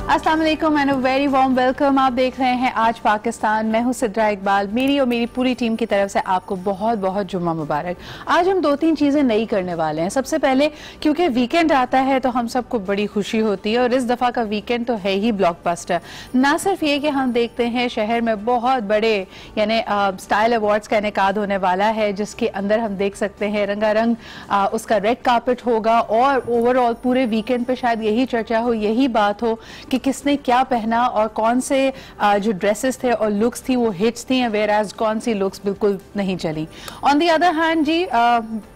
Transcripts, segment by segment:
अस्सलाम वालेकुम and a very warm welcome. आप देख रहे हैं आज पाकिस्तान। मैं हूं सिद्रा इकबाल। मेरी और मेरी पूरी टीम की तरफ से आपको बहुत बहुत जुम्मा मुबारक। आज हम दो तीन चीज़ें नई करने वाले हैं। सबसे पहले क्योंकि वीकेंड आता है तो हम सबको बड़ी खुशी होती है और इस दफ़ा का वीकेंड तो है ही ब्लॉकबस्टर। ना सिर्फ ये कि हम देखते हैं शहर में बहुत बड़े यानी स्टाइल अवार्ड्स का इनेकाद होने वाला है, जिसके अंदर हम देख सकते हैं रंगारंग उसका रेड कार्पेट होगा और ओवरऑल पूरे वीकेंड पे शायद यही चर्चा हो, यही बात हो कि किसने क्या पहना और कौन से जो ड्रेसेस थे और लुक्स थी वो हिट्स थी, वेयर एज कौन सी लुक्स बिल्कुल नहीं चली। ऑन दी अदर हैंड जी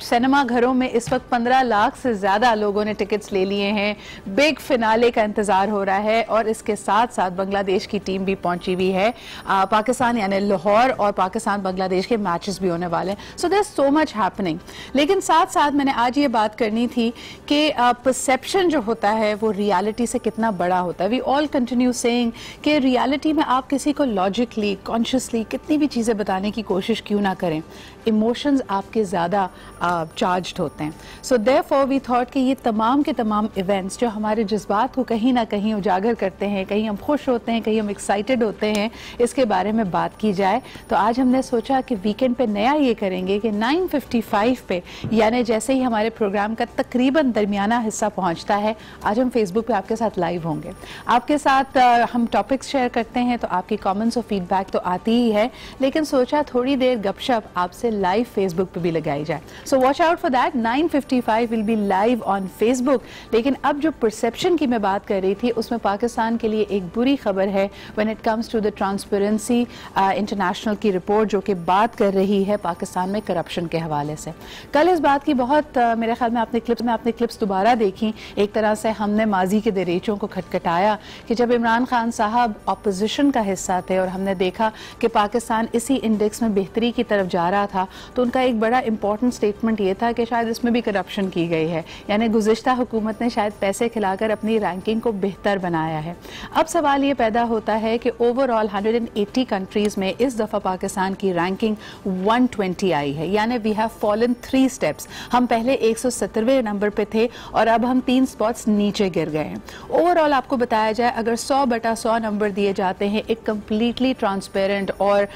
सिनेमा घरों में इस वक्त 15 लाख से ज्यादा लोगों ने टिकट्स ले लिए हैं। बिग फिनाले का इंतजार हो रहा है और इसके साथ साथ बांग्लादेश की टीम भी पहुंची हुई है पाकिस्तान यानी लाहौर, और पाकिस्तान बांग्लादेश के मैचेस भी होने वाले हैं। So there is so much happening. लेकिन साथ साथ मैंने आज ये बात करनी थी कि परसेप्शन जो होता है वो रियलिटी से कितना बड़ा होता है। वी ऑल कंटिन्यू सेइंग कि रियलिटी में आप किसी को लॉजिकली कॉन्शियसली कितनी भी चीज़ें बताने की कोशिश क्यों ना करें, इमोशंस आपके ज़्यादा चार्ज्ड होते हैं। सो देयरफॉर वी थॉट कि ये तमाम के तमाम इवेंट्स जो हमारे जज्बात को कहीं ना कहीं उजागर करते हैं, कहीं हम खुश होते हैं, कहीं हम एक्साइटेड होते हैं, इसके बारे में बात की जाए। तो आज हमने सोचा कि वीकेंड पे नया ये करेंगे कि 9:55 पे यानी जैसे ही हमारे प्रोग्राम का तकरीबन दरमियाना हिस्सा पहुंचता है, आज हम फेसबुक पे आपके साथ लाइव होंगे। आपके साथ हम टॉपिक्स शेयर करते हैं तो आपकी कमेंट्स और फीडबैक तो आती ही है, लेकिन सोचा थोड़ी देर गपशप आपसे लाइव फेसबुक पे भी लगाई जाए। So watch out for that. 9:55 will be live on Facebook. लेकिन अब जो परसेप्शन की मैं बात कर रही थी उसमें पाकिस्तान के लिए एक बुरी खबर है when it comes to the transparency international की रिपोर्ट जो कि बात कर रही है पाकिस्तान में करप्शन के हवाले से। कल इस बात की बहुत मेरे ख्याल में आपने क्लिप्स दोबारा देखी। एक तरह से हमने माजी के दरीचों को खटखटाया कि जब इमरान खान साहब ऑपोजिशन का हिस्सा थे और हमने देखा कि पाकिस्तान इसी इंडेक्स में बेहतरी की तरफ जा रहा था, तो उनका एक बड़ा इंपॉर्टेंट स्टेटमेंट ये था कि शायद इसमें भी करप्शन की गई है, यानी गुज़िश्ता हुकूमत ने शायद पैसे खिलाकर अपनी रैंकिंग को बेहतर बनाया है। अब सवाल ये पैदा होता है कि ओवरऑल 180 कंट्रीज में इस दफ़ा पाकिस्तान की रैंकिंग 120 आई है, यानी वी हैव फॉलन 3 स्टेप्स। हम पहले 170वें नंबर पे थे और अब हम 3 स्पॉट्स नीचे गिर गए हैं। ओवरऑल आपको बताया जाए अगर 100/100 नंबर दिए जाते हैं एक कंप्लीटली ट्रांसपेरेंट और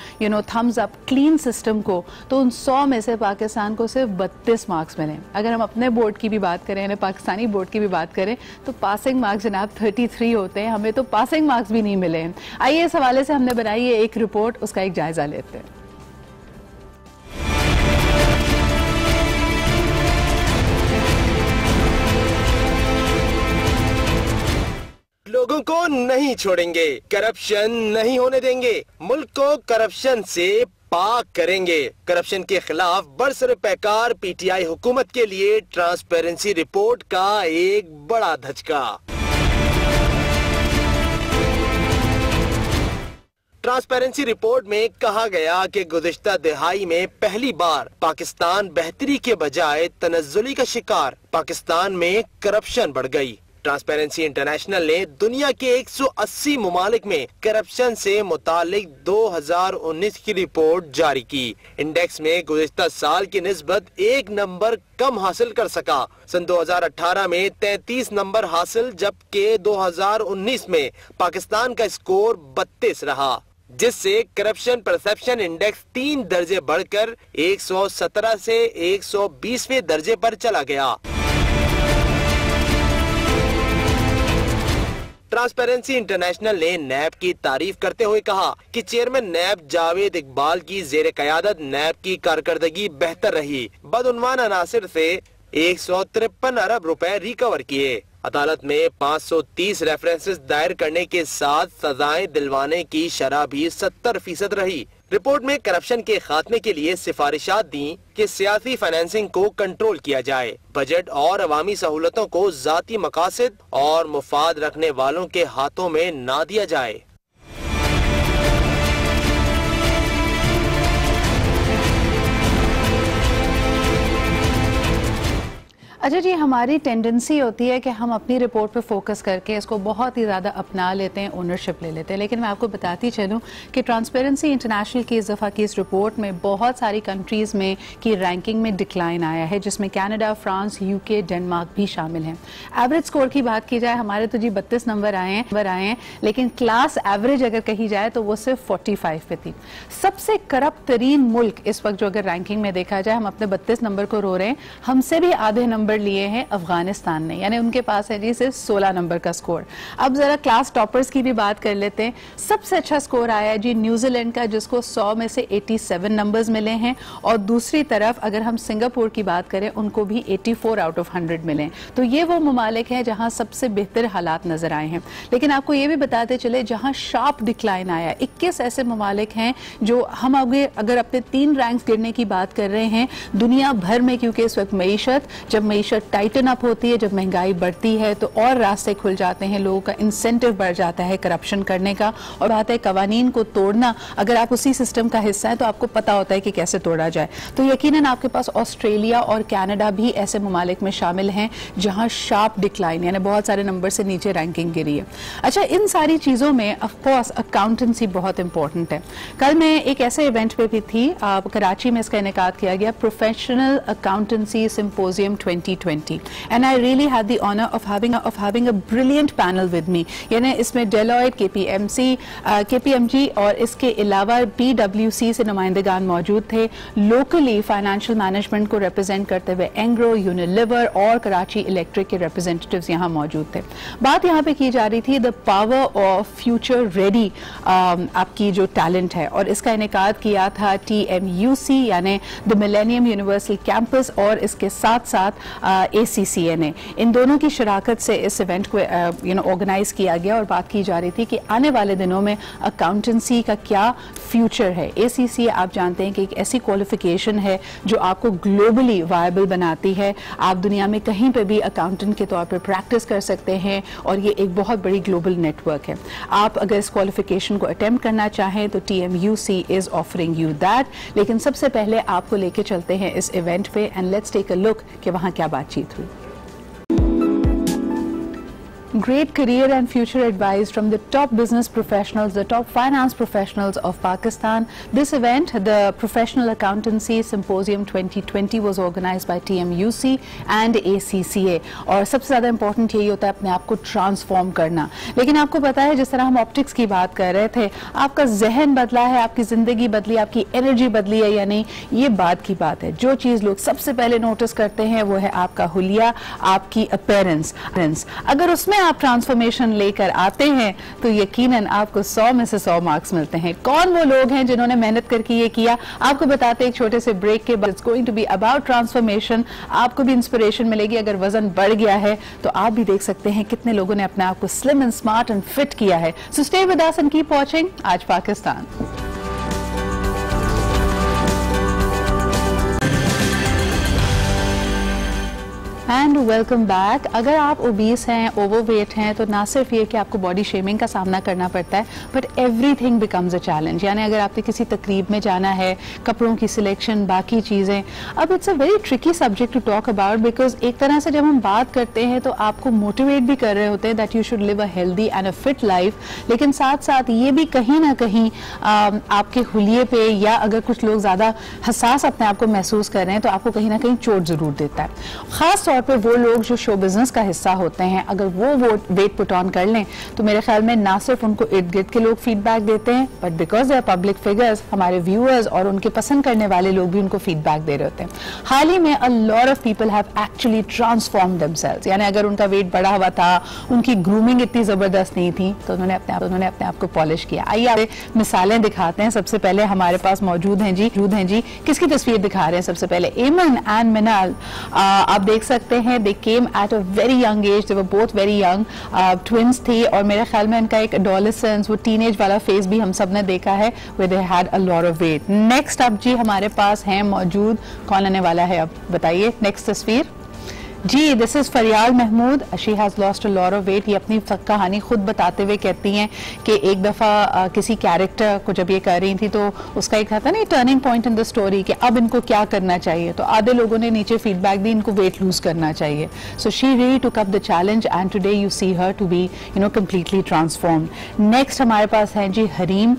थम्स अप क्लीन सिस्टम को, तो उन 100 में से पाकिस्तान को सिर्फ 32 मार्क्स मिले। अगर हम अपने बोर्ड की भी बात करें, यानी पाकिस्तानी बोर्ड की भी बात करें, तो पासिंग मार्क्स जनाब 33 होते हैं, हमें तो पासिंग मार्क्स भी नहीं मिले हैं। आइए इस हवाले से हमने बनाई है एक रिपोर्ट, उसका एक जायजा लेते हैं। लोगों को नहीं छोड़ेंगे, करप्शन नहीं होने देंगे, मुल्क को करप्शन से पाक करेंगे। करप्शन के खिलाफ बरसर पैकार पीटीआई हुकूमत के लिए ट्रांसपेरेंसी रिपोर्ट का एक बड़ा धचका। ट्रांसपेरेंसी रिपोर्ट में कहा गया कि गुज़िश्ता दिहाई में पहली बार पाकिस्तान बेहतरी के बजाय तनज़्ज़ुली का शिकार, पाकिस्तान में करप्शन बढ़ गई। ट्रांसपेरेंसी इंटरनेशनल ने दुनिया के 180 ममालिक में करप्शन से मुतालिक 2019 की रिपोर्ट जारी की। इंडेक्स में गुज़िश्ता साल की निस्बत 1 नंबर कम हासिल कर सका। सन 2018 में 33 नंबर हासिल, जबकि 2019 में पाकिस्तान का स्कोर 32 रहा, जिससे करप्शन परसेप्शन इंडेक्स 3 दर्जे बढ़कर 117 से 120वें दर्जे पर चला गया। ट्रांसपेरेंसी इंटरनेशनल ने नैब की तारीफ करते हुए कहा कि चेयरमैन नैब जावेद इकबाल की जेर क़यादत नैब की कारकर्दगी बेहतर रही। बदउन्वान अनासिर से 153 अरब रुपए रिकवर किए। अदालत में 530 रेफरेंसेस दायर करने के साथ सजाएं दिलवाने की शरह भी 70% रही। रिपोर्ट में करप्शन के खात्मे के लिए सिफारिशात दी कि सियासी फाइनेंसिंग को कंट्रोल किया जाए, बजट और अवामी सहूलतों को जाती मकासद और मुफाद रखने वालों के हाथों में ना दिया जाए। अच्छा जी, हमारी टेंडेंसी होती है कि हम अपनी रिपोर्ट पे फोकस करके इसको बहुत ही ज़्यादा अपना लेते हैं, ओनरशिप ले लेते हैं, लेकिन मैं आपको बताती चलूँ कि ट्रांसपेरेंसी इंटरनेशनल की इस दफ़ा की इस रिपोर्ट में बहुत सारी कंट्रीज़ में की रैंकिंग में डिक्लाइन आया है, जिसमें कनाडा, फ्रांस, यूके, डेनमार्क भी शामिल हैं। एवरेज स्कोर की बात की जाए, हमारे तो जी 32 नंबर आए हैं, लेकिन क्लास एवरेज अगर कही जाए तो वो सिर्फ 45 पे थी। सबसे करप्ट तरीन मुल्क इस वक्त जो अगर रैंकिंग में देखा जाए, हम अपने 32 नंबर को रो रहे हैं, हमसे भी आधे नंबर लिए हैं अफगानिस्तान ने, यानी उनके पास है जी सिर्फ 16 नंबर का स्कोर। अब जरा क्लास टॉपर्स की भी बात कर लेते हैं। सबसे अच्छा स्कोर आया है जी न्यूजीलैंड का, जिसको 100 में से 87 नंबर्स मिले हैं, और दूसरी तरफ अगर हम सिंगापुर की बात करें, उनको भी 84 आउट ऑफ 100 मिले। तो ये वो ममालिक हैं जहां सबसे बेहतर हालात नजर आए हैं। लेकिन आपको ये भी बताते चले, जहां शार्प डिक्लाइन आया, 21 ऐसे ममालिक हैं जो हम अगर अपने 3 रैंक्स गिरने की बात कर रहे हैं दुनिया भर में, क्योंकि इस वक्त जब मीशत टाइटन अप होती है, जब महंगाई बढ़ती है तो और रास्ते खुल जाते हैं, लोगों का इंसेंटिव बढ़ जाता है करप्शन करने का, और बात है कवानीन को तोड़ना। अगर आप उसी सिस्टम का हिस्सा है तो आपको पता होता है कि कैसे तोड़ा जाए। तो यकीनन आपके पास ऑस्ट्रेलिया और कनाडा भी ऐसे ममालिक में शामिल हैं जहां शार्प डिक्लाइन, यानी बहुत सारे नंबर से नीचे रैंकिंग गिरी है। अच्छा, इन सारी चीजों में ऑफ कोर्स अकाउंटेंसी बहुत इंपॉर्टेंट है। कल मैं एक ऐसे इवेंट पे भी थी, कराची में इसका इनेकाद किया गया, professional accountancy symposium 2020, and I really had the honor of having a brilliant panel with me। यानी इसमें डेलॉयट, KPMG और इसके अलावा PwC से नुमाइंदगान मौजूद थे। लोकली फाइनेंशियल मैनेजमेंट को रिप्रेजेंट करते हुए एंग्रो, यूनिलिवर और कराची इलेक्ट्रिक के रिप्रेजेंटेटिव्स यहाँ मौजूद थे। बात यहाँ पे की जा रही थी the power of future ready आपकी जो टैलेंट है, और इसका इनेकाद किया था TMUC यानी द मिलेनियम यूनिवर्सल कैंपस और इसके साथ साथ ACCA ने। इन दोनों की शराकत से इस इवेंट को ऑर्गेनाइज किया गया, और बात की जा रही थी कि आने वाले दिनों में अकाउंटेंसी का क्या फ्यूचर है। ACCA आप जानते हैं कि एक ऐसी क्वालिफिकेशन है जो आपको ग्लोबली वायबल बनाती है। आप दुनिया में कहीं पर भी अकाउंटेंट के तौर पर प्रैक्टिस कर सकते हैं, और ये एक बहुत बड़ी ग्लोबल नेटवर्क है। आप अगर इस क्वालिफिकेशन को अटेम्प्ट करना चाहें तो TMUC is offering you that. लेकिन सबसे पहले आपको लेके चलते हैं इस इवेंट पे, and let's take a look कि वहां क्या बातचीत हुई। Great career and future advice from the top business professionals, the top finance professionals of Pakistan. This event, the Professional Accountancy Symposium 2020, was organized by TMUC and ACCA. और सबसे ज़्यादा important यही होता है अपने आप को ट्रांसफॉर्म करना। लेकिन आपको पता है, जिस तरह हम ऑप्टिक्स की बात कर रहे थे, आपका जहन बदला है, आपकी ज़िंदगी बदली, आपकी एनर्जी बदली है या नहीं, ये बात की बात है। जो चीज़ लोग सबसे पहले नोटिस करते हैं वो है आपका हुलिया, आपकी अपीयरेंस। अगर उसमें आप ट्रांसफॉर्मेशन लेकर आते हैं तो यकीनन आपको 100 में से 100 मार्क्स मिलते हैं। कौन वो लोग हैं जिन्होंने मेहनत करके ये किया, आपको बताते हैं एक छोटे से ब्रेक के बाद। It's going to be about transformation. आपको भी इंस्पिरेशन मिलेगी। अगर वजन बढ़ गया है तो आप भी देख सकते हैं कितने लोगों ने अपने आप को slim and smart and fit किया है। So stay with us and keep watching आज पाकिस्तान। And welcome back. अगर आप ओबीस हैं, ओवरवेट हैं, तो ना सिर्फ ये कि आपको बॉडी शेमिंग का सामना करना पड़ता है, but everything becomes a challenge. यानी अगर आपने किसी तकरीब में जाना है, कपड़ों की सिलेक्शन, बाकी चीज़ें, अब it's a very tricky subject to talk about, because एक तरह से जब हम बात करते हैं तो आपको मोटिवेट भी कर रहे होते हैं that you should live a healthy and a fit life, लेकिन साथ साथ ये भी कहीं ना कहीं आपके हुलिये पे, या अगर कुछ लोग ज़्यादा हसास अपने आप को महसूस कर रहे हैं तो आपको कहीं ना कहीं चोट ज़रूर देता है। खास तौर पे वो लोग जो शो बिजनेस का हिस्सा होते हैं, अगर वो वेट पुट ऑन कर लें तो मेरे ख्याल में ना सिर्फ उनको इर्द गिर्द के लोग फीडबैक देते हैं, but because they are public figures, हमारे व्यूअर्स और उनके पसंद करने वाले लोग भी उनको फीडबैक दे रहे होते हैं। हाल ही में अ lot of people have actually transformed themselves. यानी अगर उनका वेट बढ़ा हुआ था, उनकी ग्रूमिंग इतनी जबरदस्त नहीं थी, तो उन्होंने अपने आप को पॉलिश किया। आइए आप मिसालें दिखाते हैं। सबसे पहले हमारे पास मौजूद हैं जी, किसकी तस्वीर दिखा रहे हैं? सबसे पहले एमन एंड मिनाल। आप देख सकते हैं they came at a very young age, they were both very young, twins थी, और मेरे ख्याल में इनका एक adolescence, वो टीनेज वाला फेज भी हम सब ने देखा है, where they had a lot of weight. Next अब जी हमारे पास हैं मौजूद, कौन आने वाला है अब बताइए? नेक्स्ट तस्वीर जी, this is Faryal Mahmood. She has lost a lot of weight. ये अपनी कहानी खुद बताते हुए कहती हैं कि एक दफ़ा किसी कैरेक्टर को जब ये कर रही थी तो उसका एक था ना turning point in the story कि अब इनको क्या करना चाहिए, तो आधे लोगों ने नीचे फीडबैक दी इनको वेट लूज करना चाहिए। So she really took up the challenge and today you see her to be completely transformed. Next हमारे पास हैं जी Hareem,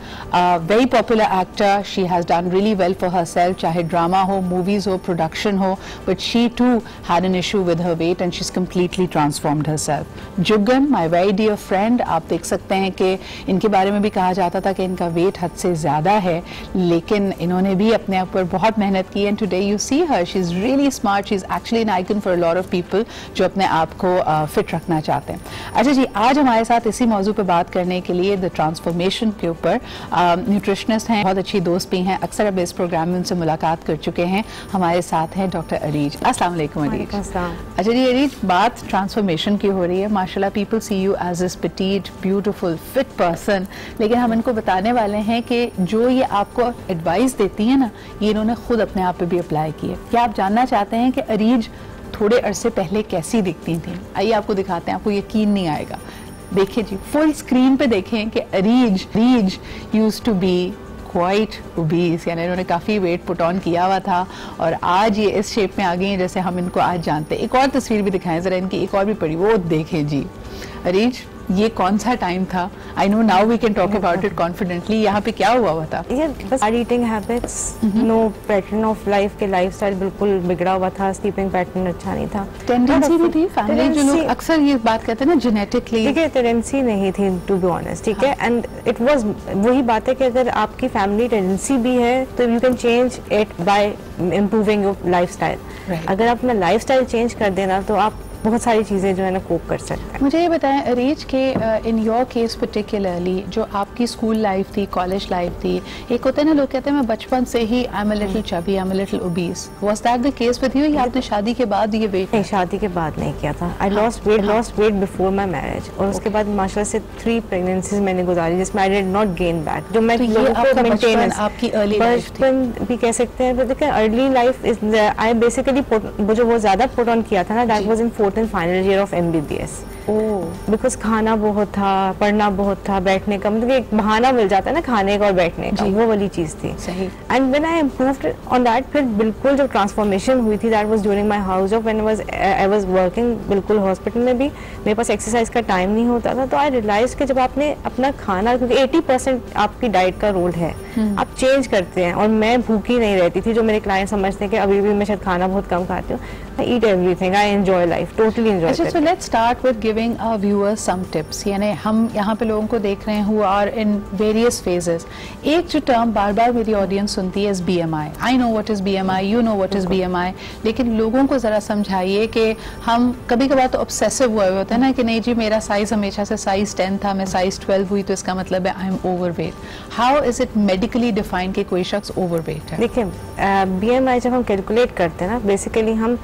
very popular actor. She has done really well for herself, चाहे drama हो, movies हो, production हो, but she too had an issue with her weight and she's completely transformed herself. Jugan, my very dear friend, आप देख सकते हैं कि इनके बारे में भी कहा जाता था कि इनका वेट हद से ज़्यादा है, लेकिन इन्होंने भी अपने आप पर बहुत मेहनत की and today you see her, she's really smart, she's actually an icon for a lot of people जो अपने आप को फिट रखना चाहते हैं। अच्छा जी, आज हमारे साथ इसी मौजू पर बात करने के लिए द ट्रांसफॉर्मेशन के ऊपर न्यूट्रिशनिस्ट हैं, बहुत अच्छी दोस्त भी हैं, अक्सर अब इस प्रोग्राम में उनसे मुलाकात कर चुके हैं। हमारे साथ हैं डॉक्टर अरीज। अस्सलाम वालेकुम अरीज। अच्छा जी अरीज, बात ट्रांसफॉर्मेशन की हो रही है। माशाल्लाह people see you as a petite, beautiful, fit person, लेकिन हम इनको बताने वाले हैं कि जो ये आपको एडवाइस देती है ना, ये इन्होंने खुद अपने आप पे भी अप्लाई की है। क्या आप जानना चाहते हैं कि अरीज थोड़े अरसे पहले कैसी दिखती थी? आइए आपको दिखाते हैं, आपको यकीन नहीं आएगा। देखिए जी, फुल स्क्रीन पे देखें कि Areej used to be quite obese, यानी इन्होंने काफ़ी वेट पुट ऑन किया हुआ था और आज ये इस शेप में आ गई हैं जैसे हम इनको आज जानते हैं। एक और तस्वीर भी दिखाएं ज़रा, इनकी एक और भी पड़ी, वो देखें जी। अरीज, ये कौन सा टाइम था? I know now we can talk about it confidently. यहाँ पे क्या हुआ था? ये बस eating habits, no pattern of life के लाइफस्टाइल बिल्कुल बिगड़ा हुआ था, स्लीपिंग पैटर्न अच्छा नहीं था, टेंडेंसी भी थी फैमिली, जो लोग अक्सर ये बात कहते हैं ना जेनेटिकली। ठीक है, टेंडेंसी नहीं थी टू बी ऑनेस्ट, ठीक है, एंड इट वाज वही बात है कि अगर आपकी फैमिली टेंडेंसी भी है तो you can change it by improving your lifestyle. अगर आप अपना लाइफस्टाइल चेंज कर देना तो आप बहुत सारी चीज़ें जो है ना कोप कर सकते हैं। मुझे ये बताएं अरीज के इन योर केस पर्टिकुलरली जो आपकी स्कूल लाइफ थी, कॉलेज लाइफ थी, एक होता है ना लोग कहते हैं मैं बचपन से ही I am a little chubby, I am a little obese, was that the case with you या आपने शादी के बाद ये वेट? नहीं, शादी के बाद नहीं किया था। I lost weight before my marriage और उसके बाद माशाल्लाह से 3 प्रेगनेंसीज मैंने गुजारी जिसमें I did not gain back. जो मैं आपकी अर्ली लाइफ बचपन भी कह सकते हैं, देखिए early life is I basically जो वो ज्यादा पुट ऑन किया था ना, that was in 4th and final year of MBBS। Because खाना बहुत था, पढ़ना बहुत था, बैठने का मतलब एक बहाना मिल जाता है ना खाने का और बैठने का, वो वाली चीज थी। सही। And when I improved on that, फिर बिल्कुल जो ट्रांसफॉर्मेशन हुई थी that was during my house job when I was working. बिल्कुल हॉस्पिटल में भी मेरे पास एक्सरसाइज का टाइम नहीं होता था, तो आई रियलाइज कि जब आपने अपना खाना, क्योंकि 80% आपकी डाइट का रोल है, आप चेंज करते हैं। और मैं भूखी नहीं रहती थी, जो मेरे क्लाइंट समझते हैं कि अभी भी मैं शायद खाना बहुत कम खाती हूँ। I eat everything, I enjoy life, totally enjoy it. So let's start with giving our viewers some tips. यानी हम यहाँ पे लोगों को देख रहे हैं who are in various phases. एक जो टर्म बार बार मेरी ऑडियंस सुनती है is BMI. I know what is BMI, you know what is BMI. लेकिन लोगों को ज़रा समझाइए कि हम कभी कभार तो ऑब्सेसिव हुए होते हैं ना कि नहीं जी मेरा साइज हमेशा से साइज 10 था, मैं साइज 12 हुई तो इसका मतलब है I am overweight. How is it medically define कि कोई शख्स ओवरवेट है? देखिए BMI जब हम कैलकुलेट करते हैं ना, बेसिकली हम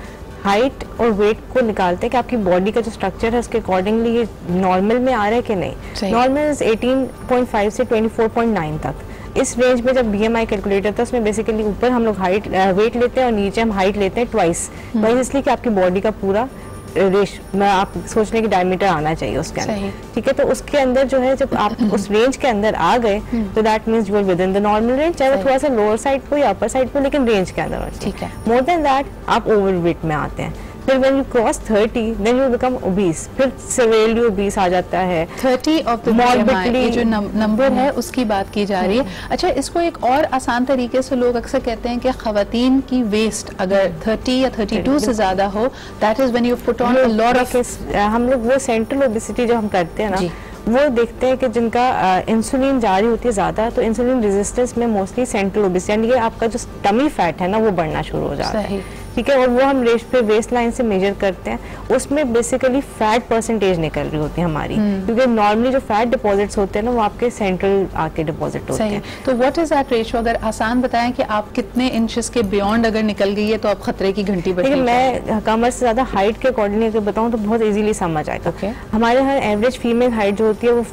हाइट और वेट को निकालते हैं कि आपकी बॉडी का जो स्ट्रक्चर है उसके अकॉर्डिंगली ये नॉर्मल में आ रहा है कि नहीं। नॉर्मल 18.5 से 24.9 तक। इस रेंज में जब BMI कैलकुलेट होता है उसमें बेसिकली ऊपर हम लोग हाइट वेट लेते हैं और नीचे हम हाइट लेते हैं ट्वाइस इसलिए कि आपकी बॉडी का पूरा आप सोच लें कि डायमीटर आना चाहिए उसके अंदर, ठीक है। तो उसके अंदर जो है जब आप उस रेंज के अंदर आ गए तो that means you are within the normal range, चाहे वो थोड़ा सा लोअर साइड को या अपर साइड को, लेकिन रेंज के अंदर, ठीक है। मोर देन दैट आप ओवरवेट में आते हैं। फिर when you cross 30 then you become obese, फिर severely obese आ जाता है। 30 of the BMI, ये जो नंबर है उसकी बात की जा रही है। अच्छा, इसको एक और आसान तरीके से लोग अक्सर कहते हैं कि खवातीन की वेस्ट अगर 30 या 32 से ज्यादा हो, that is when you put on a lot of हम लोग वो सेंट्रल ओबेसिटी जो हम करते हैं ना, वो देखते हैं कि जिनका इंसुलिन जारी होती है ज़्यादा, तो इंसुलिन रेजिस्टेंस में मोस्टली सेंट्रल ओबेसिटी यानी कि आपका जो टमी फैट है ना वो बढ़ना शुरू हो जाता है, ठीक है। और वो हम रेस्ट पे वेस्ट लाइन से मेजर करते हैं, उसमें बेसिकली फैट परसेंटेज निकल रही होती है हमारी, क्योंकि नॉर्मली जो फैट डिपॉजिट्स होते हैं ना वो आपके सेंट्रल आके डिपॉजिट होते हैं। तो व्हाट इज दैट रेशियो? अगर आसान बताएं कि आप कितने इंचेस के बियॉन्ड अगर निकल गई है तो आप खतरे की घंटी बज रही है। मैं कमर से ज्यादा हाइट के अकॉर्डिंग अगर बताऊं तो बहुत इजीली समझ आएगा। हमारे यहाँ एवरेज फीमेल हाइट जो होती है वो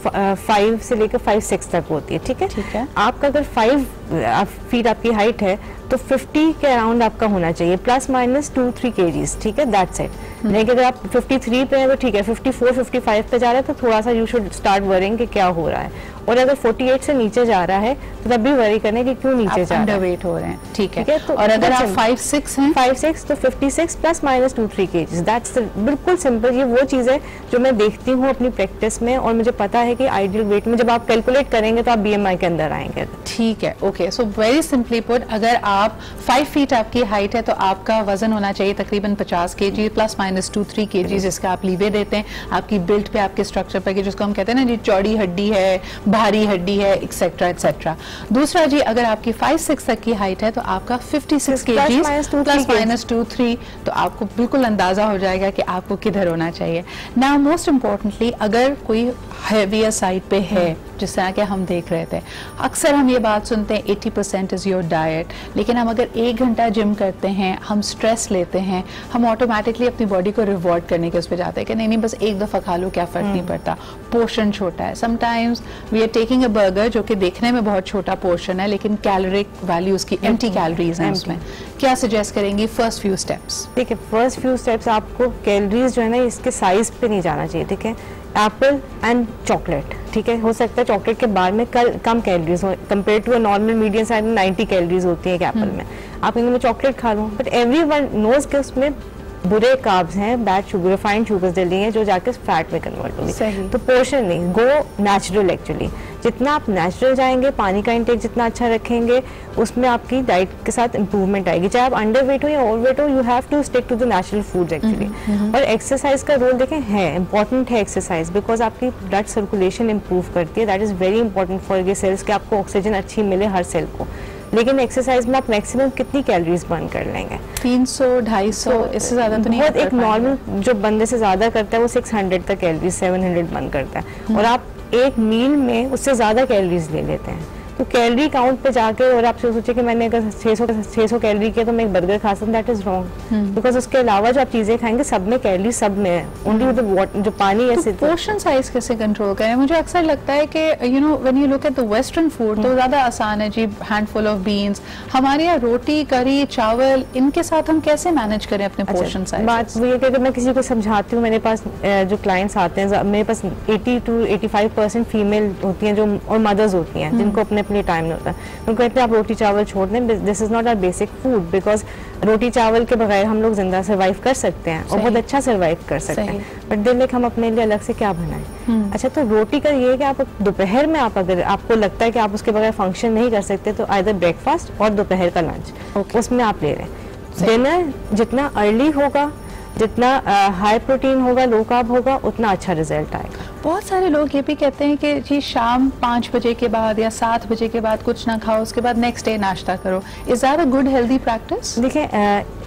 5 से लेकर 5'6" तक होती है, ठीक है। आपका अगर 5 फीट आपकी हाइट है तो 50 के अराउंड आपका होना चाहिए, प्लस माइनस 2-3 kgs, ठीक है, दैट्स इट। लेकिन अगर आप 53 पे हैं तो ठीक है, 54-55 पे जा रहा है तो थोड़ा सा यू शुड स्टार्ट वरिंग कि क्या हो रहा है। और अगर 48 से नीचे जा रहा है तो तब भी वरी करने कि क्यों नीचे जा रहा है, अंडरवेट हो रहे हैं, ठीक है। तो और अगर आप 5-6 हैं, 5-6 तो 56 प्लस माइनस 2-3 kgs, दैट्स बिल्कुल सिंपल। ये वो चीज़ है जो मैं देखती हूँ अपनी प्रैक्टिस में, और मुझे पता है कि आइडियल वेट में जब आप कैलकुलेट करेंगे तो आप BMI के अंदर आएंगे। ठीक है, okay. So very simply put, अगर आप 5 फीट आपकी हाइट है तो आपका वजन होना चाहिए तकरीबन 50 kg प्लस माइनस 2-3 kg, जिसका आप लीवे देते हैं आपकी बिल्ट पे, आपके स्ट्रक्चर पे, जिसको हम कहते हैं ना जी चौड़ी हड्डी है, भारी हड्डी है, एक्सेट्रा एक्सेट्रा। दूसरा जी, अगर आपकी 5-6 तक की हाइट है तो आपका 56 kg प्लस माइनस 2-3, तो आपको बिल्कुल अंदाजा हो जाएगा कि आपको किधर होना चाहिए। नाउ मोस्ट इम्पोर्टेंटली, अगर कोई हैवियर साइड पे है, जिस तरह के हम देख रहे थे, अक्सर हम ये बात सुनते हैं 80% इज योर डाइट, लेकिन हम अगर 1 घंटा जिम करते हैं, हम स्ट्रेस लेते हैं, हम ऑटोमेटिकली अपनी बॉडी को रिवॉर्ड करने के उस पर जाते हैं कि नहीं नहीं बस एक दफा खा लो, क्या फर्क नहीं पड़ता, पोर्शन छोटा है। Sometimes we are taking a burger जो कि देखने में बहुत छोटा पोर्शन है, लेकिन कैलोरिक वैल्यू उसकी एम्प्टी कैलोरीज हैं उसमें। क्या सजेस्ट करेंगी फर्स्ट फ्यू स्टेप्स? ठीक है, फर्स्ट फ्यू स्टेप्स आपको कैलोरीज जो है ना इसके साइज पे नहीं जाना चाहिए, ठीक है। एप्पल एंड चॉकलेट, ठीक है, हो सकता है चॉकलेट के बार में कम कैलोरीज हो compare to a normal medium size में 90 कैलोरीज होती है एप्पल में। आप इनमें चॉकलेट खा लो, बट एवरीवन नोज के उसमें बुरे कार्ब्स हैं, बैड शुगर, रिफाइंड शुगर्स डली हैं जो जाके फैट में कन्वर्ट होंगी। तो पोर्शन नहीं, गो नेचुरल। एक्चुअली जितना आप नेचुरल जाएंगे, पानी का इंटेक जितना अच्छा रखेंगे, उसमें आपकी डाइट के साथ इंप्रूवमेंट आएगी। चाहे आप अंडर वेट हो या ओवर वेट हो, you have to stick to the natural food actually. और एक्सरसाइज का रोल देखें है इंपॉर्टेंट है एक्सरसाइज, बिकॉज आपकी ब्लड सर्कुलेशन इंप्रूव करती है। That is very important for your cells कि आपको ऑक्सीजन अच्छी मिले हर सेल को। लेकिन एक्सरसाइज में आप मैक्सिमम कितनी कैलोरीज बर्न कर लेंगे? 300-250, इससे ज्यादा तो नहीं। बहुत एक नॉर्मल जो बंदे से ज्यादा करता है वो 600 तक कैलोरीज, 700 बर्न करता है, और आप एक मील में उससे ज्यादा कैलोरीज ले लेते हैं। तो कैलोरी काउंट पे जाके और आप सोचे कि मैंने अगर 600 कैलोरी किया तो मैं एक बर्गर खा सकता, दैट इज रॉन्ग, बिकॉज उसके अलावा जो आप चीजें खाएंगे सब में कैलोरी सब में है, ओनली द जो पानी है। पोर्शन साइज कैसे कंट्रोल करें? मुझे अक्सर लगता है कि you know when you look at the western food तो ज्यादा आसान है जी, हैंडफुल ऑफ बीन्स। हमारे यहाँ रोटी, करी, चावल, इनके साथ हम कैसे मैनेज करें अपने पोर्शन साइज? बात वो ये कि अगर मैं किसी को समझाती हूँ, मेरे पास जो क्लाइंट्स आते हैं, मेरे पास 80 to 85% फीमेल होती हैं जो और मदर्स होती हैं जिनको अपने लिए टाइम नहीं होता। उनको कहते हैं आप रोटी चावल छोड़ दें, this is not our basic food, because रोटी चावल के बगैर हम लोग जिंदा सर्वाइव कर सकते हैं और बहुत अच्छा सर्वाइव कर सकते हैं, बट दिल में हम अपने लिए अलग से क्या बनाएं। अच्छा, तो रोटी का ये है कि आप दोपहर में आप अगर आपको लगता है कि आप उसके बगैर फंक्शन नहीं कर सकते तो आइदर ब्रेकफास्ट और दोपहर का लंच उसमें आप ले रहे हैं। डिनर जितना अर्ली होगा, जितना हाई प्रोटीन होगा, लो कार्ब होगा, उतना अच्छा रिजल्ट आएगा। बहुत सारे लोग ये भी कहते हैं कि जी शाम 5 बजे के बाद या 7 बजे के बाद कुछ ना खाओ, उसके बाद नेक्स्ट डे नाश्ता करो। Is that a good healthy practice? देखिए,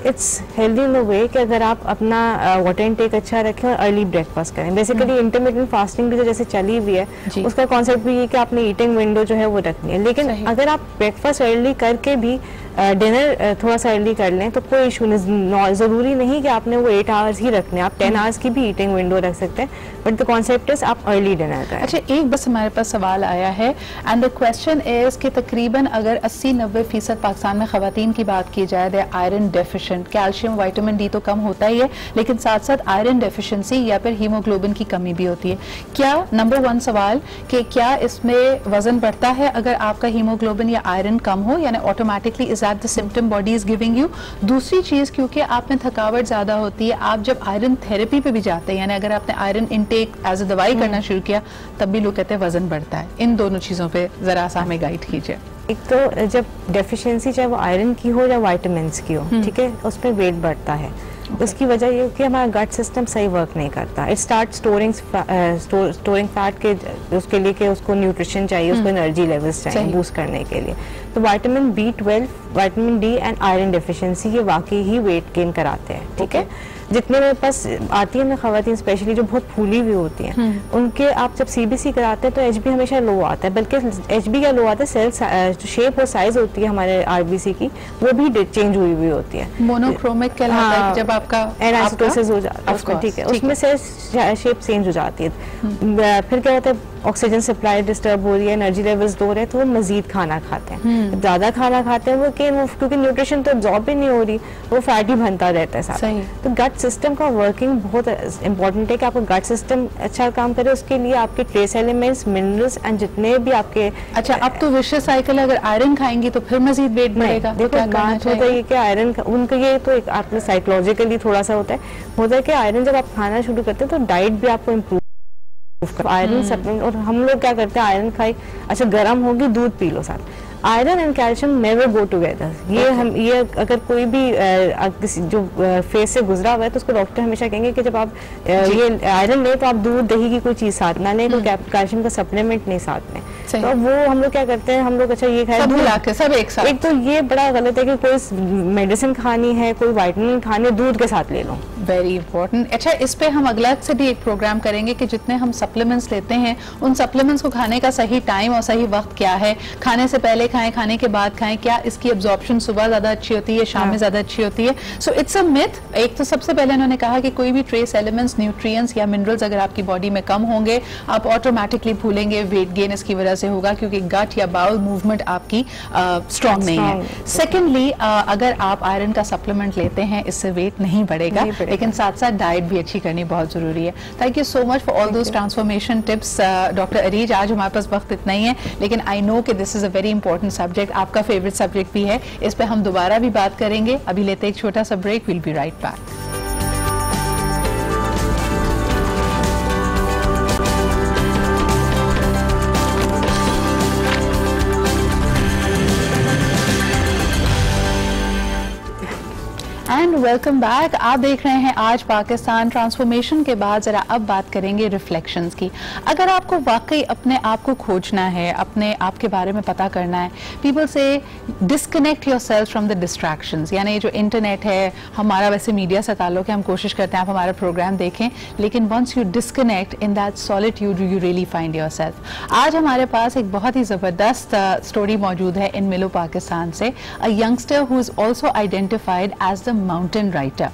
it's healthy in the way कि अगर आप अपना वाटर इनटेक अच्छा रखें और अर्ली ब्रेकफास्ट करें। बेसिकली इंटरमिटेंट फास्टिंग भी जो जैसे चली हुई है, उसका कॉन्सेप्ट भी ये कि आपने ईटिंग विंडो जो है वो रखनी है। लेकिन अगर आप ब्रेकफास्ट अर्ली करके भी डिनर थोड़ा सा अर्ली कर लें तो कोई इशू नहीं। जरूरी नहीं कि आपने वो 8 आवर्स ही रखने, आप 10 आवर्स की भी ईटिंग विंडो रख सकते हैं, बट द कॉन्सेप्ट इज आप अर्ली डिनर करें। अच्छा, एक बस हमारे पास सवाल आया है एंड द क्वेश्चन इज कि तकरीबन अगर 80-90% पाकिस्तान में खवातीन की बात की जाए, they iron deficient, calcium vitamin D तो कम होता ही है, लेकिन साथ साथ आयरन डेफिशिएंसी या फिर हीमोग्लोबिन की कमी भी होती है। क्या नंबर 1 सवाल कि क्या इसमें वजन बढ़ता है अगर आपका हीमोग्लोबिन या आयरन कम हो, यानी automatically is that the symptom body is giving you? दूसरी चीज, क्योंकि आप में थकावट ज्यादा होती है, आप जब आयरन थेरेपी पे भी जाते हैं, यानी अगर आपने आयरन इनटेक एज अ दवाई करना शुरू किया, तब भी लोग कहते हैं वजन बढ़ता है। इन दोनों चीजों पे जरा सा हमें गाइड कीजिए। एक तो जब डेफिशिएंसी चाहे वो आयरन की हो या विटामिन्स की हो, ठीक है, उसमें वेट बढ़ता है। उसकी वजह ये कि हमारा गट सिस्टम सही वर्क नहीं करता। इट स्टार्ट स्टोरिंग फैट के उसके लिए कि उसको न्यूट्रिशन चाहिए, उसको एनर्जी लेवल्स चाहिए बूस्ट करने के लिए। तो vitamin B12, vitamin D and iron deficiency ये वाकई ही वेट गेन कराते हैं, ठीक है। जितने मेरे पास आती है ना खवातीन स्पेशली जो बहुत फूली हुई होती हैं, उनके आप जब CBC कराते हैं तो HB हमेशा लो आता है, बल्कि HB का लो आता है, सेल शेप और साइज होती है हमारे RBC की वो भी चेंज हुई हुई होती है। मोनोक्रोमिक कहलाता है जब आपका एनास्टोसिस हो जाता है, ठीक है, उसमें सेल शेप चेंज हो जाती है। फिर क्या होता है, ऑक्सीजन सप्लाई डिस्टर्ब हो रही है, एनर्जी लेवल्स लो रहे, तो वो मजीद खाना खाते हैं। ज़्यादा खाना खाते हैं वो क्योंकि न्यूट्रिशन तो एब्जॉर्ब ही नहीं हो रही, वो फैट ही बनता रहता है सारा। तो गट सिस्टम का वर्किंग बहुत इंपॉर्टेंट है कि आपका गट सिस्टम अच्छा काम करे। उसके लिए आपके ट्रेस एलिमेंट्स, मिनरल्स एंड जितने भी आपके अब तो विशेष साइकिल, अगर आयरन खाएंगी तो फिर मजीद वेट बढ़ेगा। देखो बात होता है कि आयरन उनका ये तो एक आपने साइकोलॉजिकली थोड़ा सा होता है कि आयरन जब आप खाना शुरू करते हैं तो डाइट भी आपको इम्प्रूव आयरन सप्लीमेंट। और हम लोग क्या करते हैं, आयरन खाई, अच्छा गर्म होगी दूध पी लो साथ। Iron and calcium never go together. ये अगर कोई भी किसी जो फेस से गुजरा हुआ है तो उसको डॉक्टर हमेशा कहेंगे कि जब आप ये आयरन लें तो आप दूध दही की कोई चीज साथ ना लें, कोई कैल्शियम का सप्लीमेंट नहीं साथ में। तो वो हम लोग क्या करते हैं, हम लोग अच्छा ये खाए सब एक साथ। एक तो ये बड़ा गलत है कि कोई मेडिसिन खानी है, कोई वाइटामिन खानी है, दूध के साथ ले लो। Very important. अच्छा, इस पे हम अगला से भी एक प्रोग्राम करेंगे कि जितने हम सप्लीमेंट्स लेते हैं उन सप्लीमेंट्स को खाने का सही टाइम और सही वक्त क्या है, खाने से पहले खाएं, खाने के बाद खाएं, क्या इसकी एब्जॉर्प्शन सुबह ज्यादा अच्छी होती है, शाम में ज्यादा अच्छी होती है। So it's a myth. एक तो सबसे पहले उन्होंने कहा कि कोई भी ट्रेस एलिमेंट्स, न्यूट्रिएंट्स या मिनरल्स अगर आपकी बॉडी में कम होंगे आप ऑटोमेटिकली भूलेंगे, वेट गेन इसकी वजह से होगा क्योंकि गट या बाउल मूवमेंट आपकी स्ट्रॉन्ग नहीं है। सेकेंडली, अगर आप आयरन का सप्लीमेंट लेते हैं इससे वेट नहीं बढ़ेगा, लेकिन साथ साथ डाइट भी अच्छी करनी बहुत जरूरी है। Thank you so much for all those transformation tips doctor Areej. आज हमारे पास वक्त इतना ही है, लेकिन आई नो कि this is a very important subject, आपका फेवरेट सब्जेक्ट भी है। इस पे हम दोबारा भी बात करेंगे। अभी लेते एक छोटा सा break, will be right back. And welcome back. आप देख रहे हैं आज पाकिस्तान। ट्रांसफॉर्मेशन के बाद जरा अब बात करेंगे रिफ्लेक्शंस की। अगर आपको वाकई अपने आप को खोजना है, अपने आप के बारे में पता करना है, पीपल से disconnect yourself from the distractions. यानी जो इंटरनेट है, हमारा वैसे मीडिया से ताल्लुक है, हम कोशिश करते हैं आप हमारा प्रोग्राम देखें, लेकिन once you disconnect in that solitude you really find yourself. आज हमारे पास एक बहुत ही ज़बरदस्त स्टोरी मौजूद है इन मिलो पाकिस्तान से। A youngster who is also identified as the mountain writer.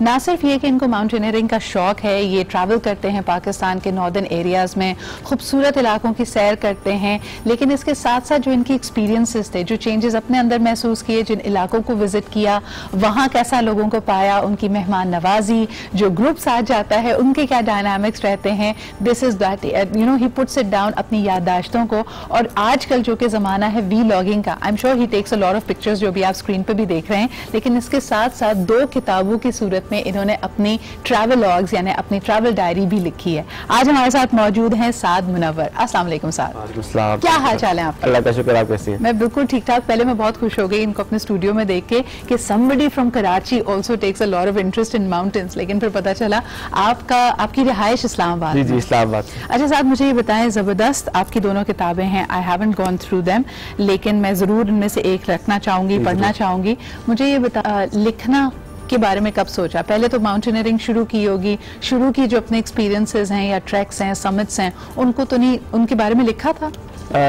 ना सिर्फ ये कि इनको माउंटेनियरिंग का शौक है, ये ट्रैवल करते हैं पाकिस्तान के नॉर्दर्न एरियाज में, खूबसूरत इलाकों की सैर करते हैं, लेकिन इसके साथ साथ जो इनकी एक्सपीरियंसेस थे, जो चेंजेस अपने अंदर महसूस किए, जिन इलाकों को विजिट किया, वहाँ कैसा लोगों को पाया, उनकी मेहमान नवाजी, जो ग्रुप साथ जाता है उनके क्या डायनामिक्स रहते हैं, this is that you know he puts it down अपनी याददाश्तों को। और आजकल जो कि ज़माना है वी लॉगिंग का, I am sure he takes a lot of pictures जो भी आप स्क्रीन पर भी देख रहे हैं, लेकिन इसके साथ साथ 2 किताबों की सूरत में इन्होंने अपनी ट्रैवल लॉग्स यानी अपनी ट्रैवल डायरी भी लिखी है। आज हमारे साथ मौजूद हैं साद मुनव्वर। अस्सलाम वालेकुम साद। क्या हाल चाल है आपका? अल्लाह का शुक्र, आप कैसी हैं? मैं बिल्कुल ठीक ठाक। पहले मैं बहुत खुश हो गई इनको अपने स्टूडियो में देख के कि somebody from Karachi also takes a lot of interest in mountains, लेकिन फिर पता चला आपकी रिहाइश इस्लामाबाद। जी इस्लामाबाद। अच्छा साद, मुझे ये बताएं, जबरदस्त आपकी दोनों किताबें हैं, I haven't gone through them, लेकिन मैं जरूर इनमें से एक रखना चाहूंगी, पढ़ना चाहूंगी। मुझे ये बता, लिखना के बारे में कब सोचा? पहले तो माउंटेनियरिंग शुरू की होगी, शुरू की जो अपने एक्सपीरियंसेस हैं या ट्रैक्स हैं, समिट्स हैं, उनको तो नहीं, उनके बारे में लिखा था?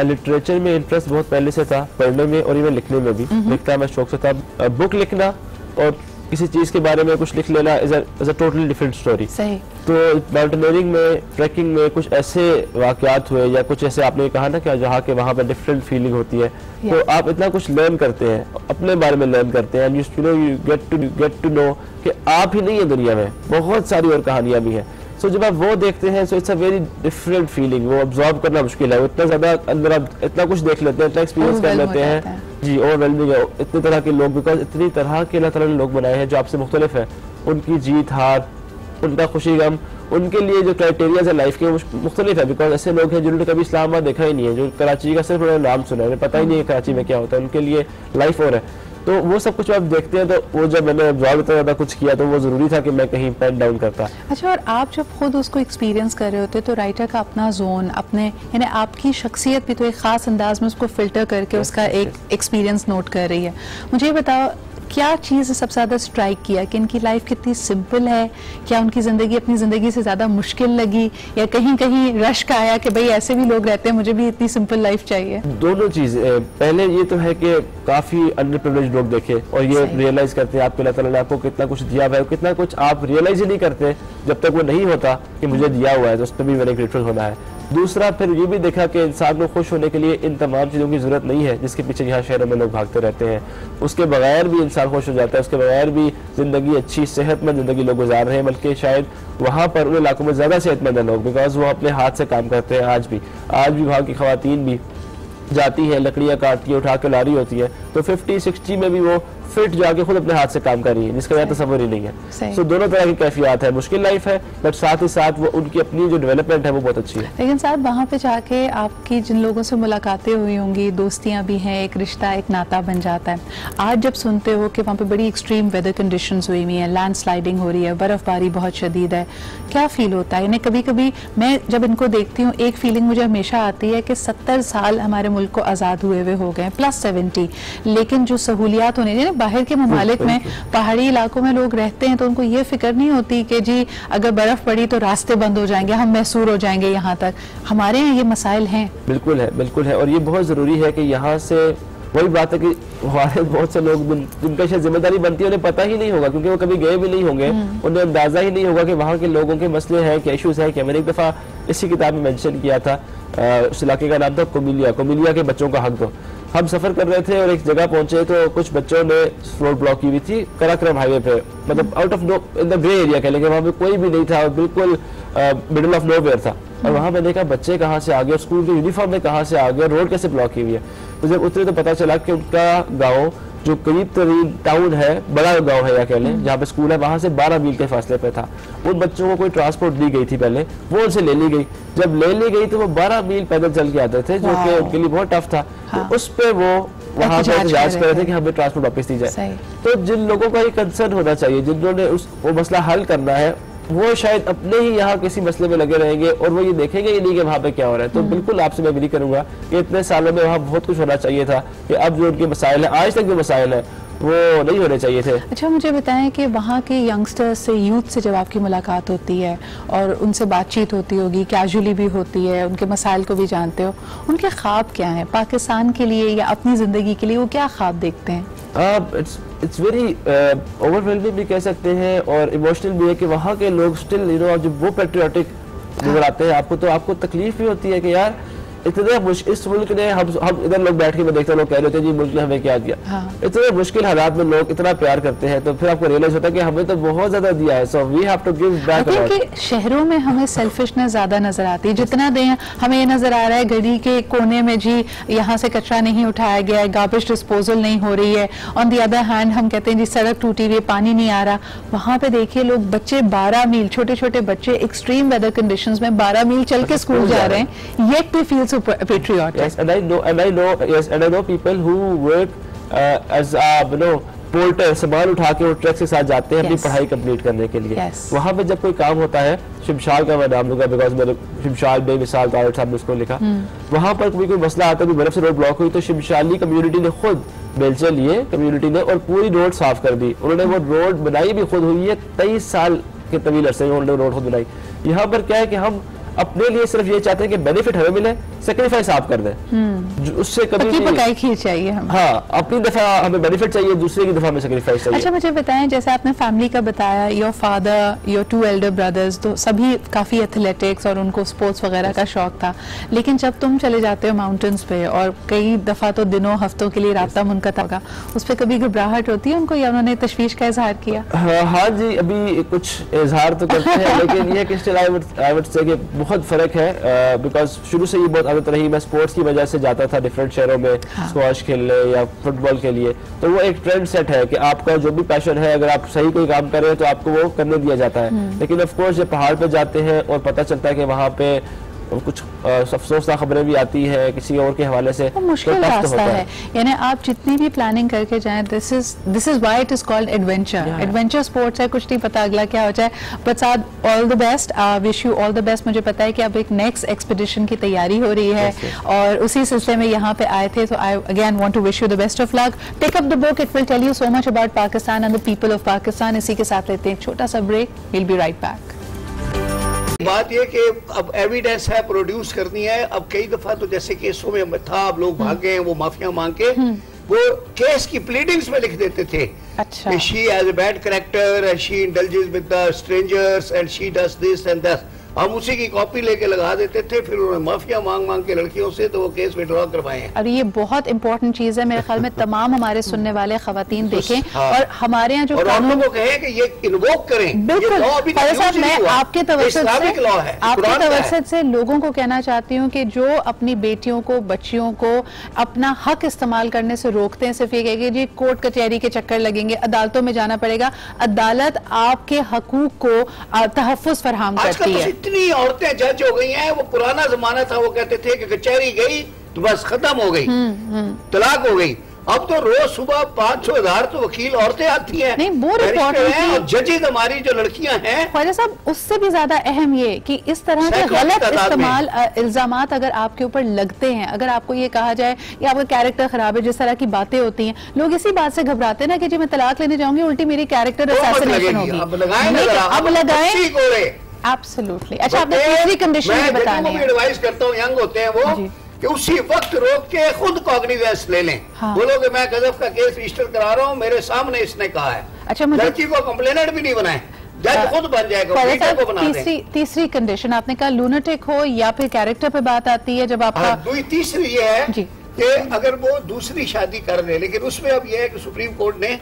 लिटरेचर में इंटरेस्ट बहुत पहले से था, पढ़ने में और इवन लिखने में भी। लिखता मैं शौक से था। बुक लिखना और किसी चीज के बारे में कुछ लिख लेना is a totally different story. सही। तो माउंटेनियरिंग में, ट्रैकिंग में कुछ ऐसे वाकयात हुए या कुछ ऐसे आपने कहा ना कि जहाँ के वहाँ पर डिफरेंट फीलिंग होती है, तो आप इतना कुछ लर्न करते हैं, अपने बारे में लर्न करते हैं, यू गेट टू नो कि आप ही नहीं है दुनिया में, बहुत सारी और कहानियां भी हैं। सो जब आप वो देखते हैं so it's a very different feeling, वो ऑब्जॉर्व करना मुश्किल है। वो इतना ज्यादा अंदर आप इतना कुछ देख लेते हैं, इतना एक्सपीरियंस कर लेते हैं। जी ओवरवेलमिंग है, इतने तरह के लोग, बिकॉज इतनी तरह के अल्लाह ताला ने लोग बनाए हैं जो आपसे मुख्तलिफ है, उनकी जीत हार, उनका खुशी गम, उनके लिए जो क्राइटेरिया है लाइफ के वो मुख्तलिफ है। बिकॉज ऐसे लोग हैं जिन्होंने कभी इस्लामाबाद देखा ही नहीं है, जो कराची का सिर्फ उन्होंने नाम सुना है, पता ही नहीं है कराची में क्या होता है, उनके लिए लाइफ और है। तो वो सब कुछ आप देखते हैं, तो वो जब मैंने इतना ज़्यादा कुछ किया तो वो ज़रूरी था कि मैं कहीं पेन डाउन करता। अच्छा, और आप जब खुद उसको एक्सपीरियंस कर रहे होते तो राइटर का अपना जोन, अपने यानी आपकी शख्सियत भी तो एक ख़ास अंदाज में उसको फिल्टर करके उसका एक एक्सपीरियंस नोट कर रही है। मुझे ये बताओ, क्या चीज़ सबसे ज़्यादा स्ट्राइक किया कि इनकी लाइफ कितनी सिंपल है? क्या उनकी ज़िंदगी अपनी ज़िंदगी से ज़्यादा मुश्किल लगी, या कहीं कहीं रश का आया कि भाई ऐसे भी लोग रहते हैं, मुझे भी इतनी सिंपल लाइफ चाहिए? दोनों चीज़ें। पहले ये तो है कि काफ़ी अंडर प्रिविलेज्ड लोग देखे और ये रियलाइज़ करते हैं आपके अल्लाह ताला ने आपको कितना कुछ दिया हुआ है, कितना कुछ आप रियलाइज़ ही नहीं करते जब तक वो नहीं होता कि मुझे दिया हुआ है, तो उस पर भी मैंने ग्रेटफुल होना है। दूसरा फिर ये भी देखा कि इंसान को खुश होने के लिए इन तमाम चीज़ों की ज़रूरत नहीं है जिसके पीछे यहाँ शहरों में लोग भागते रहते हैं। उसके बगैर भी इंसान खुश हो जाता है, उसके बगैर भी ज़िंदगी अच्छी सेहतमंद ज़िंदगी लोग गुजार रहे हैं, बल्कि शायद वहाँ पर उन इलाकों में ज़्यादा सेहतमंद है लोग, बिकॉज वो अपने हाथ से काम करते हैं। आज भी वहाँ की ख़वातीन भी जाती है, लकड़ियाँ काटती है, उठा के ला रही होती है, तो 50-60 में भी वो फिट जाके खुद अपने हाथ से काम कर रही है, जिसका यहाँ तस्वर ही नहीं है। सो दोनों तरह की कैफियत है, मुश्किल लाइफ है, बट साथ ही साथ वो उनकी अपनी जो डेवलपमेंट है वो बहुत अच्छी है। लेकिन साहब वहाँ पे जाके आपकी जिन लोगों से मुलाकातें हुई होंगी, दोस्तियाँ भी हैं, एक रिश्ता, एक नाता बन जाता है। आज जब सुनते हो कि वहाँ पे बड़ी एक्सट्रीम वेदर कंडीशंस हुई हुई हैं, लैंडस्लाइडिंग हो रही है, बर्फबारी बहुत शदीद है, क्या फील होता है? यानी कभी कभी मैं जब इनको देखती हूँ, एक फीलिंग मुझे हमेशा आती है कि 70 साल हमारे मुल्क को आज़ाद हुए हुए हो गए, प्लस 70, लेकिन जो सहूलियात होने चाहिए, बाहर के ममालिक में पहाड़ी इलाकों में लोग रहते हैं तो उनको ये फिक्र नहीं होती कि जी अगर बर्फ पड़ी तो रास्ते बंद हो जाएंगे, हम महसूर हो जाएंगे यहाँ तक। हमारे यहाँ ये मसाइल हैं। बिल्कुल है और ये बहुत ज़रूरी है कि यहाँ से वही बात है कि हमारे बहुत से लोग जिनका शायद जिम्मेदारी बनती है उन्हें पता ही नहीं होगा, क्योंकि वो कभी गए भी नहीं होंगे, उन्हें अंदाजा ही नहीं होगा कि वहाँ के लोगों के मसले हैं, क्या इशूज़ हैं। कि मैंने एक दफ़ा इसी किताब में मेंशन किया था, उस इलाके का नाम था कोमिलिया के बच्चों का हक दो। हम सफ़र कर रहे थे और एक जगह पहुंचे तो कुछ बच्चों ने रोड ब्लॉक की हुई थी कराक्रम हाईवे पे, मतलब out of no in the grey area कह लेंगे, वहाँ पे कोई भी नहीं था और बिल्कुल मिडिल ऑफ नोवेयर था। और वहाँ पे देखा बच्चे कहाँ से आ गए, स्कूल के यूनिफॉर्म में कहाँ से आ गए, रोड कैसे ब्लॉक की हुई है। तो जब उतरे तो पता चला कि उनका गाँव जो करीब तरीन टाउन है, बड़ा गांव है या कह लें, जहाँ पे स्कूल है, वहाँ से 12 मील के फासले पे था। उन बच्चों को कोई ट्रांसपोर्ट दी गई थी पहले, वो उनसे ले ली गई। जब ले ली गई तो वो 12 मील पैदल चल के आते थे, जो कि उनके लिए बहुत टफ था। हाँ। तो उस पे वो वहाँ पे एहतजाज कर रहे थे कि हमें ट्रांसपोर्ट वापस दी जाए। तो जिन लोगों का ये कंसर्न होना चाहिए, जिन्होंने वो मसला हल करना है, वो शायद अपने ही यहाँ किसी मसले में लगे रहेंगे और वो ये देखेंगे ही नहीं कि वहाँ पे क्या हो रहा है। तो बिल्कुल आपसे मैं भी करूँगा कि इतने सालों में वहाँ बहुत कुछ होना चाहिए था कि अब जो उनके मसाइल है, आज तक जो मसाइल है वो नहीं होने चाहिए थे। अच्छा, मुझे बताएं कि वहाँ के यंगस्टर्स से, यूथ से जब आपकी मुलाकात होती है और उनसे बातचीत होती होगी, कैजुअली भी होती है, उनके मसाइल को भी जानते हो, उनके ख्वाब क्या हैं पाकिस्तान के लिए या अपनी ज़िंदगी के लिए? वो क्या ख्वाब देखते हैं? इट्स वेरी ओवरवेलमिंग भी कह सकते हैं और इमोशनल भी है कि वहाँ के लोग स्टिल जब वो पेट्रियाटिक नजर आते हैं आपको, तो आपको तकलीफ भी होती है कि यार इतने इस मुल्क ने हम इधर लोग बैठ के मैं देखता हूँ लोग कह रहे थे जी मुल्क ने हमें क्या दिया। हाँ। इतने मुश्किल हालात में लोग इतना प्यार करते हैं, तो फिर आपको रियलाइज होता है कि हमें तो बहुत ज्यादा दिया है, so we have to give back. कि शहरों में हमें सेल्फिशनेस ज्यादा नजर आती है, जितना दें हमें ये नजर आ रहा है गली के कोने में जी यहाँ से कचरा नहीं उठाया गया है, गार्बेज डिस्पोजल नहीं हो रही है। ऑन दी अदर हैंड हम कहते हैं जी सड़क टूटी हुई है, पानी नहीं आ रहा। वहाँ पे देखिए लोग, बच्चे 12 मील, छोटे छोटे बच्चे एक्सट्रीम वेदर कंडीशंस में 12 मील चल के स्कूल जा रहे हैं, yet they feel so patriotic. Yes, and I know people who work as porter, सामान उठा के वो ट्रक के साथ जाते हैं अपनी पढ़ाई कंप्लीट करने के लिए। वहाँ पे जब कोई काम होता है, शिमशाल का मैं नाम लूंगा बिकॉज मेरे शिमशाल बेमिसाल तारड़ साहब ने उसको लिखा, वहाँ पर कोई मसला आता है, बर्फ से रोड ब्लॉक हुई, तो शिमशाली कम्युनिटी ने खुद बेलचे लिए कम्युनिटी ने और पूरी रोड साफ कर दी। उन्होंने वो रोड बनाई भी खुद हुई है, 23 साल के तवील अरसे में उन्होंने रोड खुद बनाई। यहाँ पर क्या है कि हम अपने लिए सिर्फ ये चाहते हैं कि बेनिफिट हमें मिले, सेक्रीफाइस आप कर दें, उससे कभी पकाई खीर चाहिए हमें। हाँ, अपनी दफा हमें बेनिफिट चाहिए, दूसरे की दफा हमें सेक्रीफाइस चाहिए। अच्छा, मुझे बताएं, जैसे आपने फैमिली का बताया, your father, your 2 Elder brothers, तो सभी काफी एथलेटिक्स और उनको स्पोर्ट्स वगैरह का शौक था, लेकिन जब तुम चले जाते हो माउंटेन्स पे और कई दफा तो दिनों हफ्तों के लिए रास्ता मुनक़ता होगा, उस पर कभी घबराहट होती है उनको या उन्होंने तशवीश का इजहार किया? हाँ जी, अभी कुछ इजहार तो करते हैं लेकिन ये कि स्टिल आई वुड से कि बहुत फर्क है, बिकॉज शुरू से ये बहुत आदत रही, मैं स्पोर्ट्स की वजह से जाता था डिफरेंट शहरों में स्क्वॉश खेलने या फुटबॉल के लिए, तो वो एक ट्रेंड सेट है कि आपका जो भी पैशन है, अगर आप सही कोई काम कर रहे हैं तो आपको वो करने दिया जाता है। लेकिन ऑफ कोर्स जब पहाड़ पे जाते हैं और पता चलता है कि वहाँ पे कुछ अफसोसनाक खबरें भी आती है किसी और के हवाले से, मुश्किल रास्ता है। यानी आप जितनी भी प्लानिंग करके जाएं, this is why it is called adventure. Adventure sports है, कुछ नहीं पता अगला क्या हो जाए। बट साथ all the best, wish you all the best. मुझे पता है कि अब एक नेक्स्ट एक्सपीडिशन की तैयारी हो रही है और उसी सिलसिले में यहाँ पे आए थे, तो I again want to wish you the best of luck. Pick up the book, it will tell you so much about Pakistan and the people of Pakistan. इसी के साथ लेते हैं एक छोटा सा break, will be right back. बात ये कि अब एविडेंस है, प्रोड्यूस करनी है। अब कई दफा तो जैसे केसों में था, अब लोग भाग गए, वो माफिया मांग के वो केस की प्लीडिंग्स में लिख देते थे। अच्छा। she has a bad character and she indulges with the strangers and she does this and that। हम उसी की कॉपी लेके लगा देते थे, फिर उन्होंने माफिया मांग मांग के लड़कियों से तो वो केस विड्रॉ करवाए हैं। और ये बहुत इंपॉर्टेंट चीज है मेरे ख्याल में, तमाम हमारे सुनने वाले खवातीन देखें। हाँ। और हमारे यहाँ जो कानून को कहें कि ये इन्वोक करें। बिल्कुल मैं आपके तवज्जुह से लोगों को कहना चाहती हूँ कि जो अपनी बेटियों को, बच्चियों को अपना हक इस्तेमाल करने से रोकते हैं, सिर्फ ये कहेंगे जी कोर्ट कचहरी के चक्कर लगेंगे, अदालतों में जाना पड़ेगा, अदालत आपके हकूक को तहफ़्फ़ुज़ फराहम करती है। इतनी औरतें जज हो गई हैं, वो पुराना जमाना था, वो कहते थे कि कचहरी गई तो बस खत्म हो गई, तलाक हो गई। अब तो रोज सुबह 500,000 तो वकील औरतें आती हैं, नहीं वो रिपोर्ट है, और जजेज हमारी जो लड़कियां हैं। ख्वाजा साहब, उससे भी ज्यादा अहम ये कि इस तरह के गलत इस्तेमाल इल्जामात अगर आपके ऊपर लगते हैं, अगर आपको ये कहा जाए कि आपका कैरेक्टर खराब है, जिस तरह की बातें होती हैं, लोग इसी बात से घबराते हैं ना कि जी मैं तलाक लेने जाऊंगी, उल्टी मेरी कैरेक्टर असैसिनेशन होगी। अब लगाएं एब्सोल्युटली। अच्छा, आपने तीसरी कंडीशन भी बतानी है। एडवाइस करता हूँ, यंग होते हैं वो, कि उसी वक्त रोक के खुद कॉग्निजेंस ले लें। हाँ। बोलो कि मैं गजब का केस रजिस्टर करा रहा हूँ, मेरे सामने इसने कहा है। अच्छा, लड़की को कंप्लेनेंट भी नहीं बनाए, जज खुद बन जाएगा, को बना दें। तीसरी कंडीशन आपने कहा लूनेटिक हो या फिर कैरेक्टर पे बात आती है जब आपका। तीसरी ये है कि अगर वो दूसरी शादी कर रहे, लेकिन उसमें अब यह है कि सुप्रीम कोर्ट ने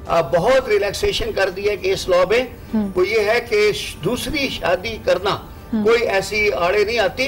बहुत रिलैक्सेशन कर दी है केस लॉ में। वो ये है कि दूसरी शादी करना कोई ऐसी आड़े नहीं आती।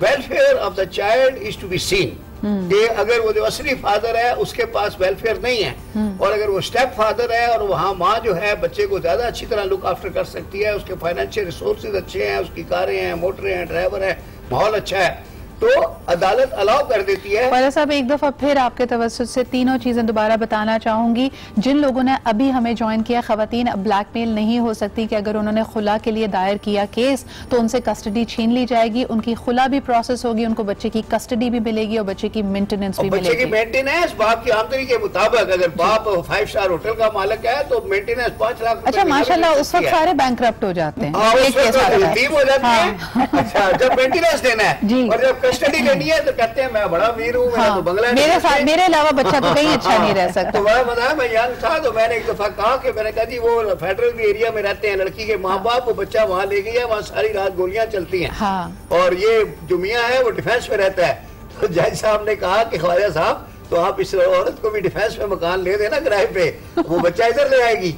Welfare of the child is to be seen, कि अगर वो जो असली फादर है उसके पास वेलफेयर नहीं है, और अगर वो स्टेप फादर है और वहाँ माँ जो है बच्चे को ज्यादा अच्छी तरह लुक आफ्टर कर सकती है, उसके फाइनेंशियल रिसोर्सेज अच्छे हैं, उसकी कारें हैं, मोटरें हैं, ड्राइवर है, माहौल अच्छा है, तो अदालत अलाउ कर देती है। ख्वाजा साहब, एक दफा फिर आपके तवज्जुह से तीनों चीजें दोबारा बताना चाहूंगी। जिन लोगों ने अभी हमें ज्वाइन किया, खवातीन अब ब्लैकमेल नहीं हो सकती कि अगर उन्होंने खुला के लिए दायर किया केस तो उनसे कस्टडी छीन ली जाएगी, उनकी खुला भी प्रोसेस होगी, उनको बच्चे की कस्टडी भी मिलेगी और बच्चे की मेंटेनेंस भी मिलेगी। बच्चे की मेंटेनेंस बाप की आमदनी के मुताबिक, अगर बाप 5 स्टार होटल का मालिक है तो मेंटेनेंस 5 लाख। अच्छा, माशाल्लाह, उस वक्त सारे बैंकरप्ट हो जाते हैं, हो जाती है। अच्छा, जब मेंटेनेंस देना है और जब कस्टडी लेनी है तो कहते हैं मैं बड़ा अमीर हूँ, मेरा तो बंगला है, मेरे अलावा बच्चा तो कहीं अच्छा नहीं रह सकता। तो मैं बताया, मैं यंग था तो मैंने एक दफा कहा कि मैंने कहा जी वो फेडरल एरिया में रहते हैं, लड़की के माँ बाप, वो बच्चा वहाँ ले गया, वहाँ सारी रात गोलियां चलती हैं। हाँ। और ये जो मियाँ है वो डिफेंस में रहता है। तो जज साहब ने कहा कि ख्वाजा साहब, तो आप इस औरत को भी डिफेंस में मकान ले देना किराए पे, वो बच्चा इधर ले आएगी,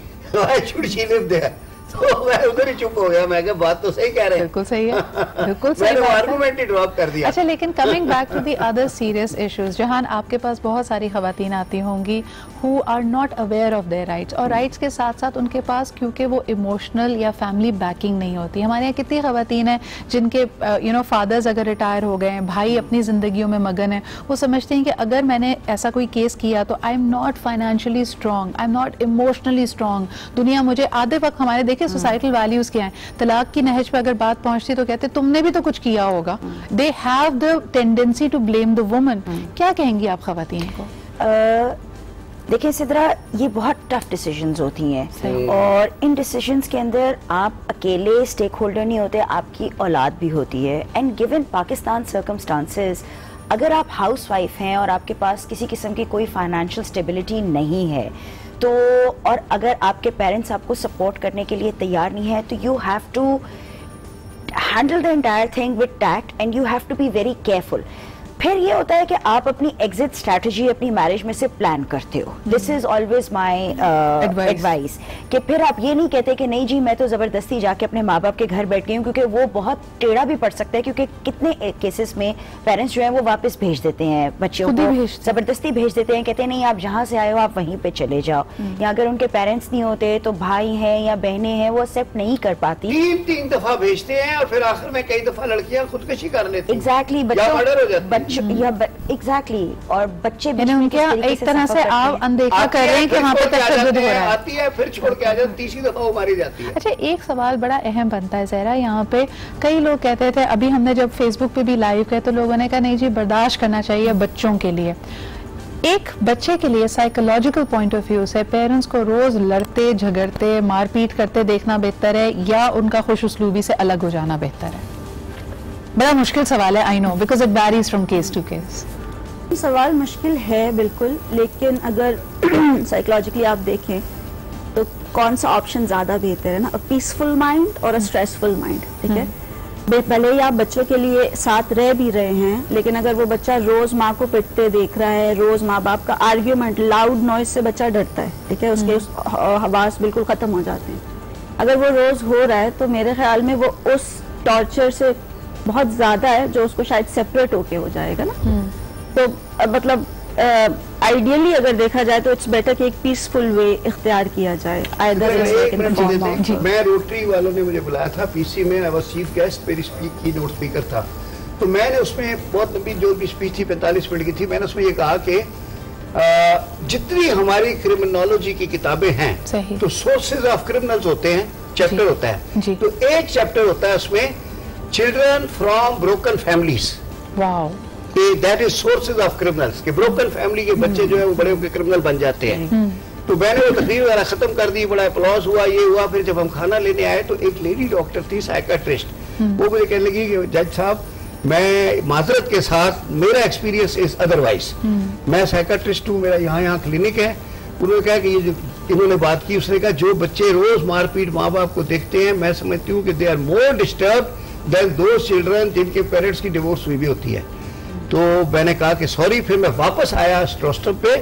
तो मैं उधर ही चुप हो गया। मैं कहा बात तो सही कह रहे हैं। बिल्कुल सही है, बिल्कुल सही मैंने आर्गुमेंट ही ड्रॉप कर दिया। अच्छा, लेकिन coming back to the other serious issues, जहां आपके पास बहुत सारी खवातीन आती होंगी who are not aware of their rights, और राइट्स के साथ साथ उनके पास क्योंकि वो इमोशनल या फैमिली बैकिंग नहीं होती। हमारे यहाँ कितनी खवातीन हैं जिनके फादर्स अगर रिटायर हो गए हैं, भाई अपनी जिंदगियों में मगन है, वो समझते हैं कि अगर मैंने ऐसा कोई केस किया तो I am not financially strong, I am not emotionally strong. दुनिया मुझे आधे वक्त, हमारे देखिए सोसाइटल वैल्यूज क्या है, तलाक की नहज पे अगर बात पहुंचती तो कहते तुमने भी तो कुछ किया होगा। They have the tendency to blame the woman. क्या कहेंगी आप खवातीन को? देखिए सिद्रा, ये बहुत टफ डिसीजंस होती हैं, और इन डिसीजंस के अंदर आप अकेले स्टेक होल्डर नहीं होते, आपकी औलाद भी होती है। एंड गिवन पाकिस्तान सर्कमस्टांसेस, अगर आप हाउस वाइफ हैं और आपके पास किसी किस्म की कोई फाइनेंशियल स्टेबिलिटी नहीं है तो, और अगर आपके पेरेंट्स आपको सपोर्ट करने के लिए तैयार नहीं है, तो you have to handle the entire thing with tact and you have to be very careful. फिर ये होता है कि आप अपनी एग्जिट स्ट्रैटेजी अपनी मैरिज में से प्लान करते हो। This is always my advice, कि फिर आप ये नहीं कहते कि नहीं जी मैं तो जबरदस्ती जाके अपने माँ बाप के घर बैठ गई हूँ, क्योंकि वो बहुत टेढ़ा भी पड़ सकता है। क्योंकि कितने केसेस में पेरेंट्स जो है वो वापस भेज देते हैं बच्चों को, जबरदस्ती भेज देते हैं, कहते हैं नहीं आप जहाँ से आए हो आप वहीं पे चले जाओ। या अगर उनके पेरेंट्स नहीं होते तो भाई हैं या बहनें हैं, वो एक्सेप्ट नहीं कर पाती, 3 दफा भेजते हैं और फिर आखिर में कई दफा लड़कियां खुदकुशी कर लेती हैं। एग्जैक्टली, एग्जैक्टली, और बच्चे भी उनके एक तरह से आप अनदेखा कर रहे हैं कि वहाँ पे तशद्दुद हो रहा है, आती है फिर छोड़ के आ जाती, तीसरी दफा वो मारी जाती है। अच्छा, एक सवाल बड़ा अहम बनता है ज़हरा, यहाँ पे कई लोग कहते थे, अभी हमने जब फेसबुक पे भी लाइव किया तो लोगों ने कहा नहीं जी बर्दाश्त करना चाहिए बच्चों के लिए। एक बच्चे के लिए साइकोलॉजिकल पॉइंट ऑफ व्यू से पेरेंट्स को रोज लड़ते झगड़ते मारपीट करते देखना बेहतर है या उनका खुश उसलूबी से अलग हो जाना बेहतर है? बड़ा मुश्किल सवाल है, I know, because it varies from case to case. सवाल मुश्किल है बिल्कुल, लेकिन अगर साइकोलॉजिकली आप देखें तो कौन सा ऑप्शन ज्यादा बेहतर है ना, अ पीसफुल माइंड और अ स्ट्रेसफुल माइंड, ठीक है। भले ही आप बच्चों के लिए साथ रह भी रहे हैं, लेकिन अगर वो बच्चा रोज माँ को पिटते देख रहा है, रोज माँ बाप का आर्ग्यूमेंट, लाउड नॉइज से बच्चा डरता है, ठीक है, उसके हवास बिल्कुल खत्म हो जाते हैं। अगर वो रोज हो रहा है तो मेरे ख्याल में वो उस टॉर्चर से बहुत ज्यादा है जो उसको शायद सेपरेट होके हो जाएगा ना। तो मतलब आइडियली अगर देखा जाए तो इट्स बेटर कि एक पीसफुल वे इख्तियार किया जाए। मैं रोटरी वालों ने मुझे बुलाया था पीसी में, आई वाज चीफ गेस्ट, मेरी की नोट स्पीकर था, तो मैंने उसमें बहुत लंबी जो भी स्पीच थी 45 मिनट की थी, मैंने उसमें ये कहा कि जितनी हमारी क्रिमिनोलॉजी की किताबें हैं तो सोर्सेज ऑफ क्रिमिनल्स होते हैं, चैप्टर होता है, तो एक चैप्टर होता है उसमें children from broken families, that is sources of criminals, कि ब्रोकन फैमिली के बच्चे जो है वो बड़े होकर क्रिमिनल बन जाते हैं। तो मैंने वो तकरीर वगैरह खत्म कर दी, बड़ा अप्लॉज हुआ, ये हुआ। फिर जब हम खाना लेने आए तो एक लेडी डॉक्टर थी, साइकियाट्रिस्ट, वो मुझे कहने लगी कि जज साहब मैं माजरत के साथ, मेरा एक्सपीरियंस इज अदरवाइज, मैं साइकियाट्रिस्ट हूँ, मेरा यहाँ क्लिनिक है। उन्होंने कहा कि ये जो इन्होंने बात की, उसने कहा जो बच्चे रोज मारपीट माँ बाप को देखते हैं, मैं समझती हूँ कि they are more disturb than those children जिनके पेरेंट्स की डिवोर्स हुई भी होती है। तो मैंने कहा कि सॉरी, फिर मैं वापस आया स्ट्रोस्टर पे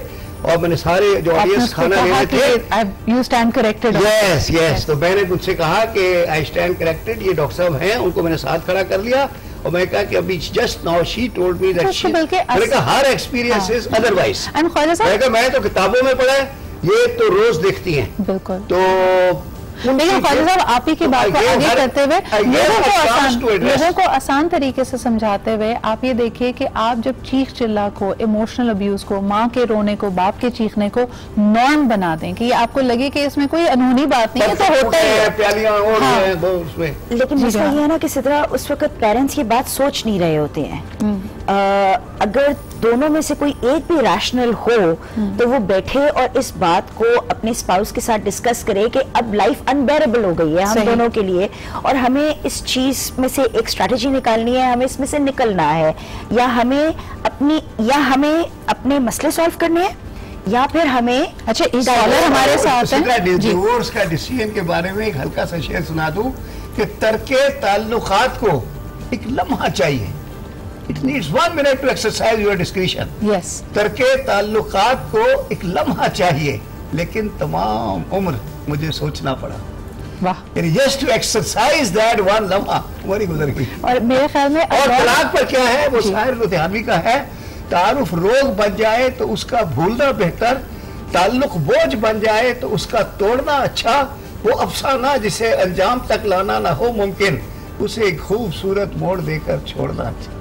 और मैंने सारे जो ऑडियंस खाना ले रहे थे, यू स्टैंड करेक्टेड, यस, तो मैंने मुझसे कहा कि आई स्टैंड करेक्टेड, ये डॉक्टर साहब हैं, उनको मैंने साथ खड़ा कर लिया और मैं कहा कि अभी just now she told me that she, मैंने कहा हर एक्सपीरियंस इज अदरवाइज, मैं तो किताबों में पढ़ा है, ये तो रोज देखती हैं। बिल्कुल। तो लेकिन ख्वाजा साहब आप ही की बात को आगे करते हुए लोगों को आसान तरीके से समझाते हुए, आप ये देखिए कि आप जब चीख चिल्ला को, इमोशनल अब्यूज को, माँ के रोने को, बाप के चीखने को नॉर्म बना दें, कि आपको लगे कि इसमें कोई अनहोनी बात नहीं है, तो होता है। लेकिन मसला ये है ना कि सिद्रा उस वक्त पेरेंट्स ये बात सोच नहीं रहे होते हैं। अगर दोनों में से कोई एक भी रैशनल हो तो वो बैठे और इस बात को अपने स्पाउस के साथ डिस्कस करे कि अब लाइफ अनबेरेबल हो गई है हम दोनों के लिए और हमें इस चीज में से एक स्ट्रैटेजी निकालनी है, हमें इसमें से निकलना है, या हमें अपने मसले सॉल्व करने हैं, या फिर हमें अच्छा इस कॉलर हमारे साथ हैं। डिवोर्स का डिसीजन के बारे में एक हल्का सा शेयर सुना दूं कि तर्के ताल्लुकात को एक लम्हा चाहिए। It needs 1 minute to exercise your discretion. Yes. तर्के ताल्लुकात को एक लम्हा चाहिए, लेकिन तमाम उम्र मुझे सोचना पड़ा। वाह। Just to exercise that one लम्हा उम्र ही गुजर गई। और मेरे ख्याल में और तलाक पर क्या है, वो शायर लुधियानवी का है, तारुफ रोग बन जाए तो उसका भूलना बेहतर, ताल्लुक बोझ बन जाए तो उसका तोड़ना अच्छा, वो अफसाना जिसे अंजाम तक लाना ना हो मुमकिन, उसे एक खूबसूरत मोड़ देकर छोड़ना अच्छा।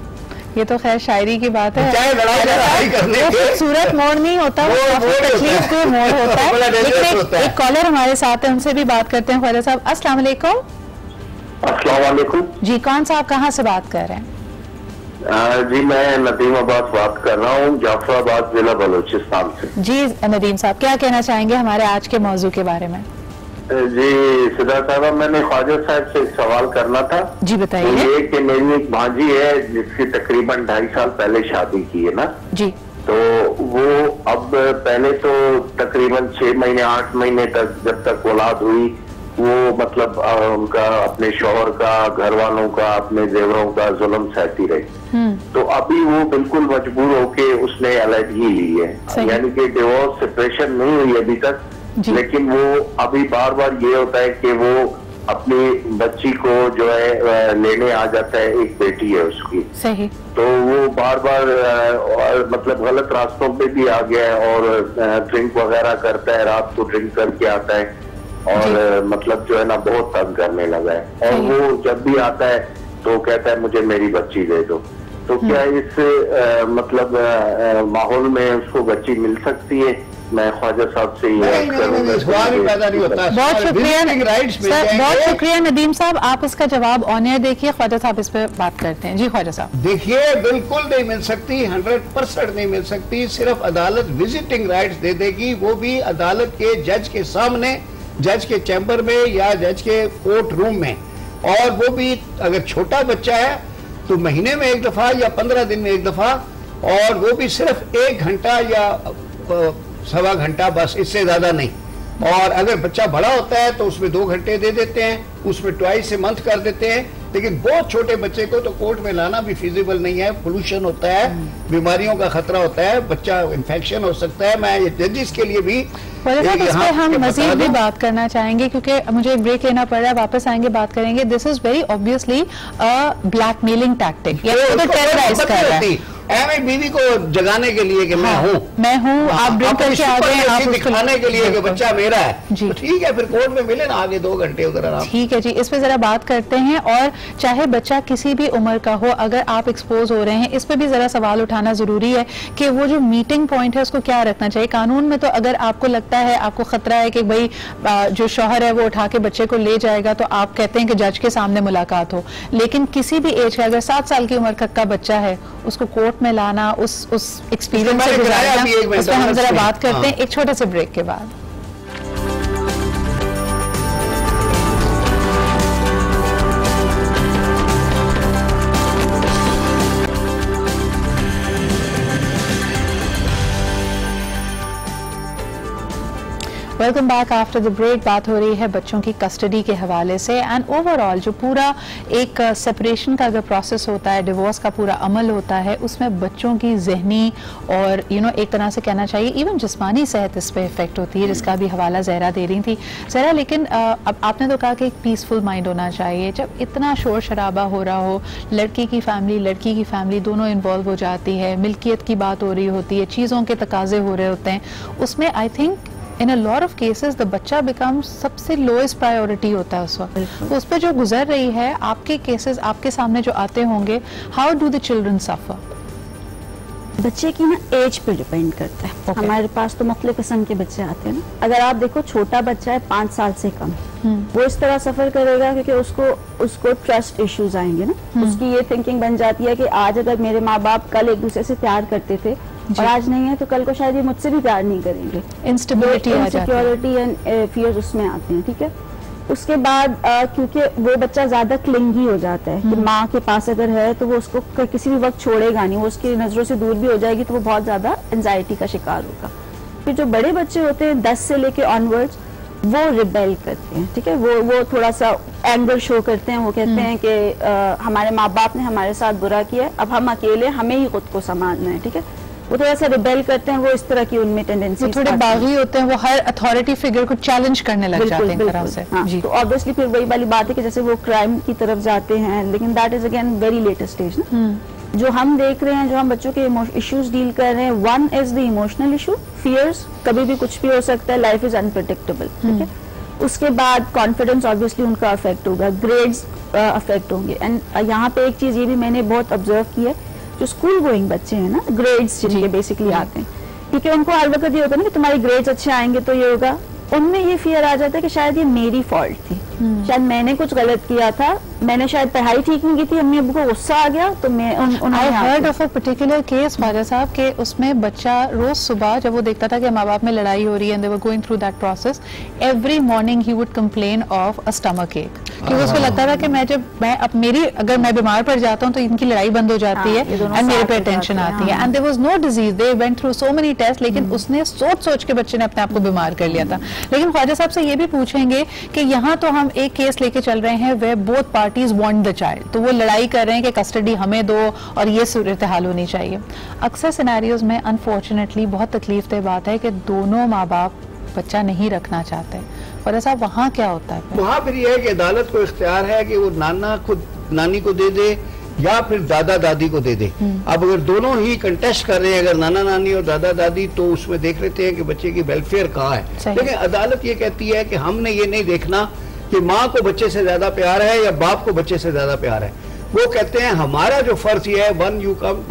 ये तो खैर शायरी की बात है, चाहे लड़ाई करने के खूबसूरत मोड़ नहीं होता, वो तकलीफ के मोड़ होता है। लेकिन एक कॉलर हमारे साथ है, उनसे भी बात करते हैं। ख्वाजा साहब अस्सलाम वालेकुम। अस्सलाम वालेकुम जी, कौन सा, आप कहाँ से बात कर रहे हैं? जी मैं नदीम अब्बास बात कर रहा हूँ, जाफराबाद जिला बलूचिस्तान से। जी नदीम साहब, क्या कहना चाहेंगे हमारे आज के मौजू के बारे में? जी सिद्रा साहबा, मैंने ख्वाजा साहब से एक सवाल करना था। जी बताइए। तो ये कि मेरी एक भांजी है जिसकी तकरीबन 2.5 साल पहले शादी की है ना जी, तो वो अब पहले तो तकरीबन 6 महीने 8 महीने तक, जब तक औलाद हुई, वो मतलब उनका अपने शौहर का, घर वालों का, अपने जेवरों का जुल्म सहती रही। तो अभी वो बिल्कुल मजबूर होके उसने अलहदगी ली है, यानी कि डिवोर्स सेपरेशन नहीं हुई अभी तक, लेकिन वो अभी बार बार ये होता है कि वो अपनी बच्ची को जो है लेने आ जाता है, एक बेटी है उसकी, सही, तो वो बार बार मतलब गलत रास्तों पे भी आ गया है और ड्रिंक वगैरह करता है, रात को ड्रिंक करके आता है और मतलब जो है ना बहुत तंग करने लगा है। और वो जब भी आता है तो कहता है मुझे मेरी बच्ची दे दो। तो क्या इस मतलब माहौल में उसको बच्ची मिल सकती है? मैं ख्वाजा साहब से बहुत शुक्रिया नदीम साहब, आप इसका जवाब ऑन एयर देखिए, ख्वाजा साहब इस पे बात करते हैं। जी ख्वाजा साहब। देखिए बिल्कुल नहीं मिल सकती, 100% नहीं मिल सकती। सिर्फ अदालत विजिटिंग राइट्स दे देगी, वो भी अदालत के जज के सामने, जज के चैम्बर में या जज के कोर्ट रूम में, और वो भी अगर छोटा बच्चा है तो महीने में एक दफा या 15 दिन में एक दफा, और वो भी सिर्फ 1 घंटा या 1.25 घंटा, बस, इससे ज्यादा नहीं। और अगर बच्चा बड़ा होता है तो उसमें 2 घंटे दे देते हैं, उसमें ट्वाइस ए मंथ कर देते हैं, लेकिन बहुत छोटे बच्चे को तो कोर्ट में लाना भी फिजिबल नहीं है। पोल्यूशन होता है, बीमारियों का खतरा होता है, बच्चा इन्फेक्शन हो सकता है। मैं ये जजेस के लिए भी इस पे हम मजीद भी बात करना चाहेंगे क्योंकि मुझे एक ब्रेक लेना पड़ रहा है, वापस आएंगे बात करेंगे। This is very obviously blackmailing tactic, terrorise कर रहा है बीवी को जगाने के लिए कि मैं हूँ, आप ड्रिंक करके आ गए, आप दिखाने के लिए कि बच्चा मेरा है, तो ठीक है, फिर कोर्ट में मिले ना आगे 2 घंटे उधर आराम। ठीक है जी, इस पे जरा बात करते हैं। और चाहे बच्चा किसी भी उम्र का हो, अगर आप एक्सपोज हो रहे हैं, इस पे भी जरा सवाल उठाना जरूरी है कि वो जो मीटिंग पॉइंट है उसको क्या रखना चाहिए। कानून में तो अगर आपको लगता है, आपको खतरा है कि भाई जो शौहर है वो उठा के बच्चे को ले जाएगा, तो आप कहते हैं कि जज के सामने मुलाकात हो। लेकिन किसी भी एज का, अगर 7 साल की उम्र का बच्चा है, उसको कोर्ट में लाना, उस एक्सपीरियंस से गुजारना, उस पर हम जरा बात करते हैं एक छोटे से ब्रेक के बाद। Welcome back after the break. बात हो रही है बच्चों की कस्टडी के हवाले से एंड ओवरऑल जो पूरा एक सेपरेशन का अगर प्रोसेस होता है, डिवोर्स का पूरा अमल होता है, उसमें बच्चों की जहनी और एक तरह से कहना चाहिए इवन जिस्मानी सेहत इस पर इफेक्ट होती है, जिसका भी हवाला जहरा दे रही थी। जहरा, लेकिन अब आपने तो कहा कि एक पीसफुल माइंड होना चाहिए। जब इतना शोर शराबा हो रहा हो, लड़की की फैमिली दोनों इन्वॉल्व हो जाती है, मिल्कियत की बात हो रही होती है, चीज़ों के तकाजे हो रहे होते हैं, उसमें I think in a lot of cases the बच्चा बिकम सबसे लोएस्ट प्रायोरिटी होता है उस वक्त। तो उस पर जो गुजर रही है, आपके केसेस आपके सामने जो आते होंगे, हाउ डू द चिल्ड्रन सफर? बच्चे की ना एज पे डिपेंड करता है। हमारे पास तो मुख्तलिफ किस्म के बच्चे आते हैं ना। अगर आप देखो, छोटा बच्चा है 5 साल से कम, वो इस तरह सफर करेगा क्योंकि उसको ट्रस्ट इश्यूज आएंगे ना। उसकी ये थिंकिंग बन जाती है कि आज अगर मेरे माँ बाप कल एक दूसरे से प्यार करते थे और आज नहीं है, तो कल को शायद ये मुझसे भी प्यार नहीं करेंगे। इंस्टेबिलिटी इनसिक्योरिटी एंड फियर्स उसमें आते हैं। ठीक है, उसके बाद क्योंकि वो बच्चा ज्यादा क्लिंगी हो जाता है कि माँ के पास अगर है तो वो उसको किसी भी वक्त छोड़ेगा नहीं, वो उसकी नजरों से दूर भी हो जाएगी, तो वो बहुत ज्यादा एंजाइटी का शिकार होगा। फिर जो बड़े बच्चे होते हैं 10 से लेके ऑनवर्ड्स, वो रिबेल करते हैं। ठीक है, वो थोड़ा सा एंगर शो करते हैं। वो कहते हैं कि हमारे माँ बाप ने हमारे साथ बुरा किया, अब हम अकेले, हमें ही खुद को संभालना है। ठीक है, वो थोड़ा सा रिबेल करते हैं, वो इस तरह की उनमें टेंडेंसी, थोड़े बागी होते हैं, वो हर अथॉरिटी फिगर को चैलेंज करने लग जाते हैं एक तरह से। हाँ, तो ऑब्वियसली फिर वही वाली बात है कि जैसे वो क्राइम की तरफ जाते हैं, लेकिन that is again very latest stage ना। जो हम देख रहे हैं, जो हम बच्चों के इश्यूज डील कर रहे हैं, one is the emotional issue, fears, कभी भी कुछ भी हो सकता है, लाइफ इज अनप्रेडिक्टेबल। ठीक है, उसके बाद कॉन्फिडेंस ऑब्वियसली उनका अफेक्ट होगा, ग्रेड्स अफेक्ट होंगे। एंड यहाँ पे एक चीज ये भी मैंने बहुत ऑब्जर्व की है, जो स्कूल गोइंग बच्चे हैं ना, ग्रेड्स जिनके बेसिकली आते हैं, क्योंकि उनको हर वक्त ये होता है ना कि तुम्हारे ग्रेड्स अच्छे आएंगे तो ये होगा, उनमें ये फियर आ जाता है कि शायद ये मेरी फॉल्ट थी, शायद मैंने कुछ गलत किया था, मैंने शायद पढ़ाई ठीक नहीं की थी, अम्मी अब्बू को गुस्सा आ गया तो मैं I heard of a particular case Khwaja साहब के उसमें बच्चा रोज सुबह जब वो देखता था कि माँ बाप में लड़ाई हो रही है, and they were going through that process, every morning he would complain of a stomach एक, क्योंकि उसको लगता था कि अगर मैं बीमार पड़ जाता हूँ तो इनकी लड़ाई बंद हो जाती है एंड मेरे पे टेंशन आती है। And there was no disease, they went through so many test, लेकिन उसने सोच के बच्चे ने अपने आप को बीमार कर लिया था। लेकिन ख्वाजा साहब से ये भी पूछेंगे कि यहाँ तो हम एक केस लेके चल रहे हैं वे both parties want the child, तो वो लड़ाई कर रहे हैं कि कस्टडी हमें दो और ये सूरत हाल होनी चाहिए। अक्सर सिनेरियोज में अनफॉर्चुनेटली बहुत तकलीफ दे बात है कि दोनों माँ बाप बच्चा नहीं रखना चाहते, और ऐसा वहाँ क्या होता है? वहाँ फिर यह है कि अदालत को इख्तियार है कि वो नाना खुद नानी को दे दे या फिर दादा दादी को दे दे। अब अगर दोनों ही कंटेस्ट कर रहे हैं, अगर नाना नानी और दादा दादी, तो उसमें देख लेते हैं कि बच्चे की वेलफेयर कहाँ है। लेकिन अदालत ये कहती है कि हमने ये नहीं देखना कि माँ को बच्चे से ज्यादा प्यार है या बाप को बच्चे से ज्यादा प्यार है। वो कहते हैं हमारा जो फर्ज ये है,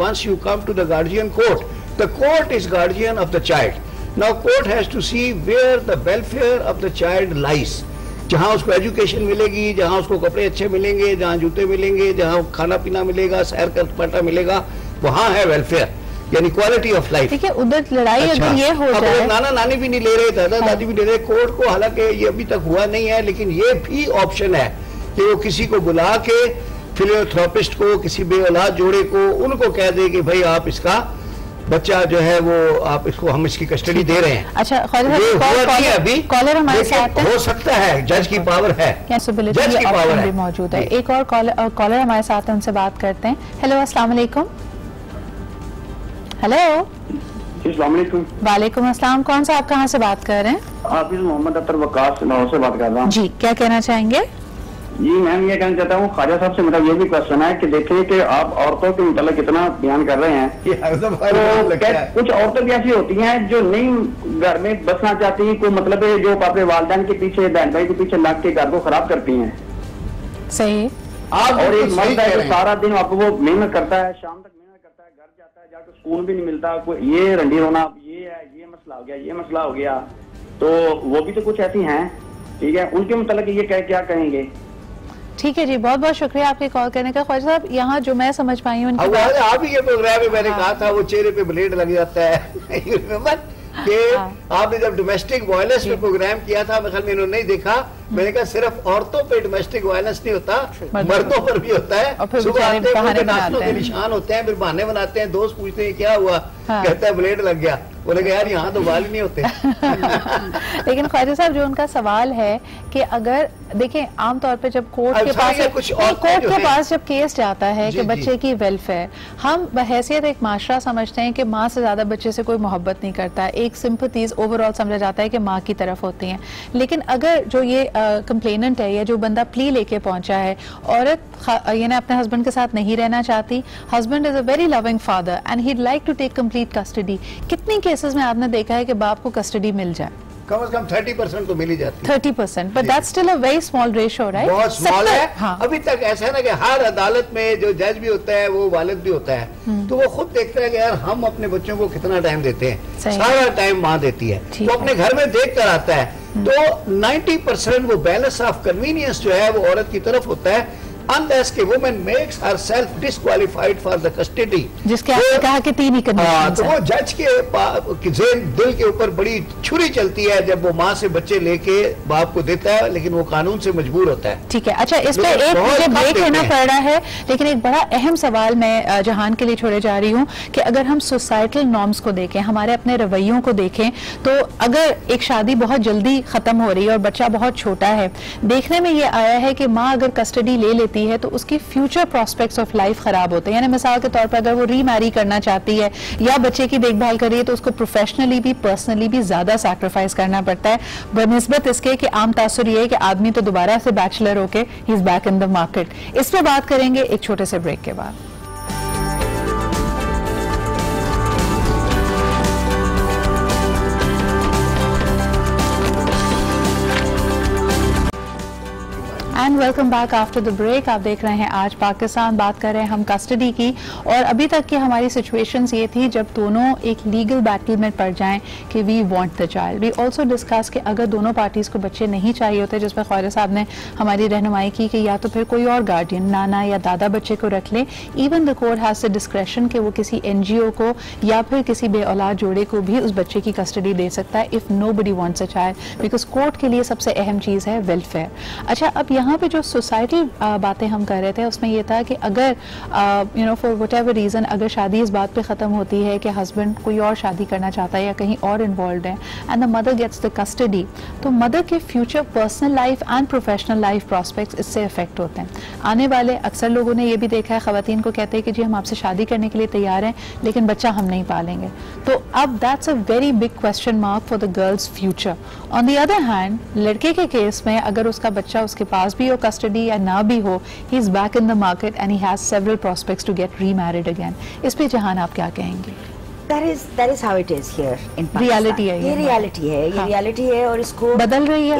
once you come to the guardian court, the court is guardian of the child. Now court has to see where the welfare of the child lies. जहाँ उसको एजुकेशन मिलेगी, जहाँ उसको कपड़े अच्छे मिलेंगे, जहाँ जूते मिलेंगे, जहाँ खाना पीना मिलेगा, सैर का सपाटा मिलेगा, वहाँ है वेलफेयर, यानी क्वालिटी ऑफ लाइफ। ठीक है, उधर लड़ाई अगर ये हो जाए, नाना नानी भी नहीं ले रहे, दादा दादी भी ले रहे, कोर्ट को हालांकि ये अभी तक हुआ नहीं है, लेकिन ये भी ऑप्शन है कि वो किसी को बुला के, फिजियोथेरेपिस्ट को, किसी बे औलाद जोड़े को, उनको कह दे कि भाई आप इसका बच्चा जो है वो आप इसको हम इसकी कस्टडी दे रहे हैं। अच्छा, अभी कॉलर हमारे साथ हो सकता है, जज की पावर है, जज की पावर है, मौजूद है। एक और कॉलर हमारे साथ है, उनसे बात करते हैं। हेलो, अस्सलाम वालेकुम। हेलो, वालेकुम अस्सलाम। कौन सा, आप कहाँ से बात कर रहे हैं? आप मोहम्मद अख्तर वकास लाहौर से बात कर रहा हूँ। जी, क्या कहना चाहेंगे? जी मैम, ये कहना चाहता हूँ ख्वाजा साहब से, मतलब ये भी क्वेश्चन है कि देखिए कि आप औरतों के मतलब कितना बयान कर रहे हैं, तो कुछ औरतें भी ऐसी होती हैं जो नहीं घर में बसना चाहती, कोई मतलब है जो अपने वालिदैन के पीछे, बहन भाई के पीछे लग के घर को खराब करती हैं। सही। और एक मर्द है जो सारा दिन आपको वो मेहनत करता है, शाम तक मेहनत करता है, घर जाता है, जाकर सुकून भी नहीं मिलता, ये रंडी रोना, ये है, ये मसला हो गया, ये मसला हो गया, तो वो भी तो कुछ ऐसी हैं। ठीक है, उनके मतलब ये क्या कहेंगे? ठीक है जी, बहुत बहुत शुक्रिया आपके कॉल करने का। ख्वाजा साहब, यहाँ जो मैं समझ पाई हूँ, आप ही ये प्रोग्राम में मैंने कहा था वो चेहरे पे ब्लेड लग जाता है कि आपने जब डोमेस्टिक वायलेंस पे प्रोग्राम किया था, मेरे ख्याल में इन्होंने नहीं देखा। मैंने कहा सिर्फ औरतों पे डोमेस्टिक वायलेंस नहीं होता, मर्दों पर भी होता है। सुबह आते हैं नाश्तों के निशान होते हैं, फिर बहाने बनाते हैं, दोस्त पूछते हैं क्या हुआ, कहता है ब्लेड लग गया। बोले यार यहाँ तो बाल ही नहीं होते। लेकिन ख्वाजा साहब, जो उनका सवाल है कि अगर देखें, आमतौर पे जब कोर्ट के पास जब केस जाता है कि बच्चे की वेलफेयर, हम बहैसियत एक माशरा समझते हैं कि माँ से ज्यादा बच्चे से कोई मोहब्बत नहीं करता, एक सिंपथीज ओवरऑल समझा जाता है कि माँ की तरफ होती हैं। लेकिन अगर जो ये कंप्लेनेंट है या जो बंदा प्ली लेके पहुंचा है, औरत यानी अपने हस्बैंड के साथ नहीं रहना चाहती, husband is a very loving father and he like to take complete custody, कितनी केसेस में आपने देखा है कि बाप को कस्टडी मिल जाए? कम से कम 30% तो मिल ही जाती है। 30%, but that's still a very small ratio, right? बहुत स्मॉल है। हाँ। अभी तक ऐसा है ना कि हर अदालत में जो जज भी होता है वो वालिद भी होता है, तो वो खुद देखता है कि यार हम अपने बच्चों को कितना टाइम देते हैं, सारा टाइम माँ देती है, तो अपने घर में देख कर आता है। तो 90% वो बैलेंस ऑफ कन्वीनियंस जो है वो औरत की तरफ होता है, unless the woman makes herself disqualified for the custody, जिसके आपने कहा कि 3 ही कंडीशंस तो वो जज के दिल के ऊपर बड़ी छुरी चलती है जब वो माँ से बच्चे लेके बाप को देता है, लेकिन वो कानून से मजबूर होता है। ठीक है, अच्छा, इस पे एक मुझे ब्रेक लेना पड़ रहा है, लेकिन एक बड़ा अहम सवाल मैं जहान के लिए छोड़े जा रही हूँ कि अगर हम सोसाइटल नॉर्म्स को देखें, हमारे अपने रवैयों को देखें, तो अगर एक शादी बहुत जल्दी खत्म हो रही है और बच्चा बहुत छोटा है, देखने में ये आया है कि माँ अगर कस्टडी ले लेती है तो उसकी फ्यूचर प्रोस्पेक्ट्स ऑफ लाइफ खराब होते हैं। यानी मिसाल के तौर पर अगर वो रीमैरी करना चाहती है या बच्चे की देखभाल कर रही है, तो उसको प्रोफेशनली भी पर्सनली भी ज्यादा सैक्रिफाइस करना पड़ता है, बनिस्बत इसके कि आम तासुर ये है कि आदमी तो दोबारा से बैचलर होके ही is back in the market. इस पर बात करेंगे एक छोटे से ब्रेक के बाद। And welcome back after the break. आप देख रहे हैं आज पाकिस्तान, बात कर रहे हैं हम कस्टडी की, और अभी तक की हमारी सिचुएशंस ये थी जब दोनों एक लीगल बैटल में पड़ जाएं कि we want the child. We also discuss कि अगर दोनों पार्टीज को बच्चे नहीं चाहिए होते, जिस पर ख्वाजा साहब ने हमारी रहनुमाई की कि या तो फिर कोई और गार्डियन, नाना या दादा बच्चे को रख ले। Even the court has the discretion कि वो किसी NGO को या फिर किसी बे औलाद जोड़े को भी उस बच्चे की कस्टडी दे सकता है if nobody wants a child, because court के लिए सबसे अहम चीज़ है वेलफेयर। अच्छा, अब यहाँ पे जो सोसाइटल बातें हम कर रहे थे उसमें ये था कि अगर you know for what ever reason अगर शादी इस बात पे ख़त्म होती है कि हस्बैंड कोई और शादी करना चाहता है या कहीं और इन्वॉल्व है and the mother gets the custody, तो मदर के future personal life and professional life prospects इससे अफेक्ट होते हैं। आने वाले अक्सर लोगों ने ये भी देखा है, ख़वातीन को कहते हैं कि जी हम आपसे शादी करने के लिए तैयार हैं लेकिन बच्चा हम नहीं पालेंगे, तो अब that's a very big question mark for the girls future. On the other hand, लड़के के केस में अगर उसका बच्चा उसके पास भी हो, कस्टडी या ना भी हो, he is back in the market and he has several prospects to get remarried again. इस पे जहान आप क्या कहेंगे? That is how it is here in Pakistan. Reality है ये रियलिटी है, ये रियलिटी है और इसको बदल रही है,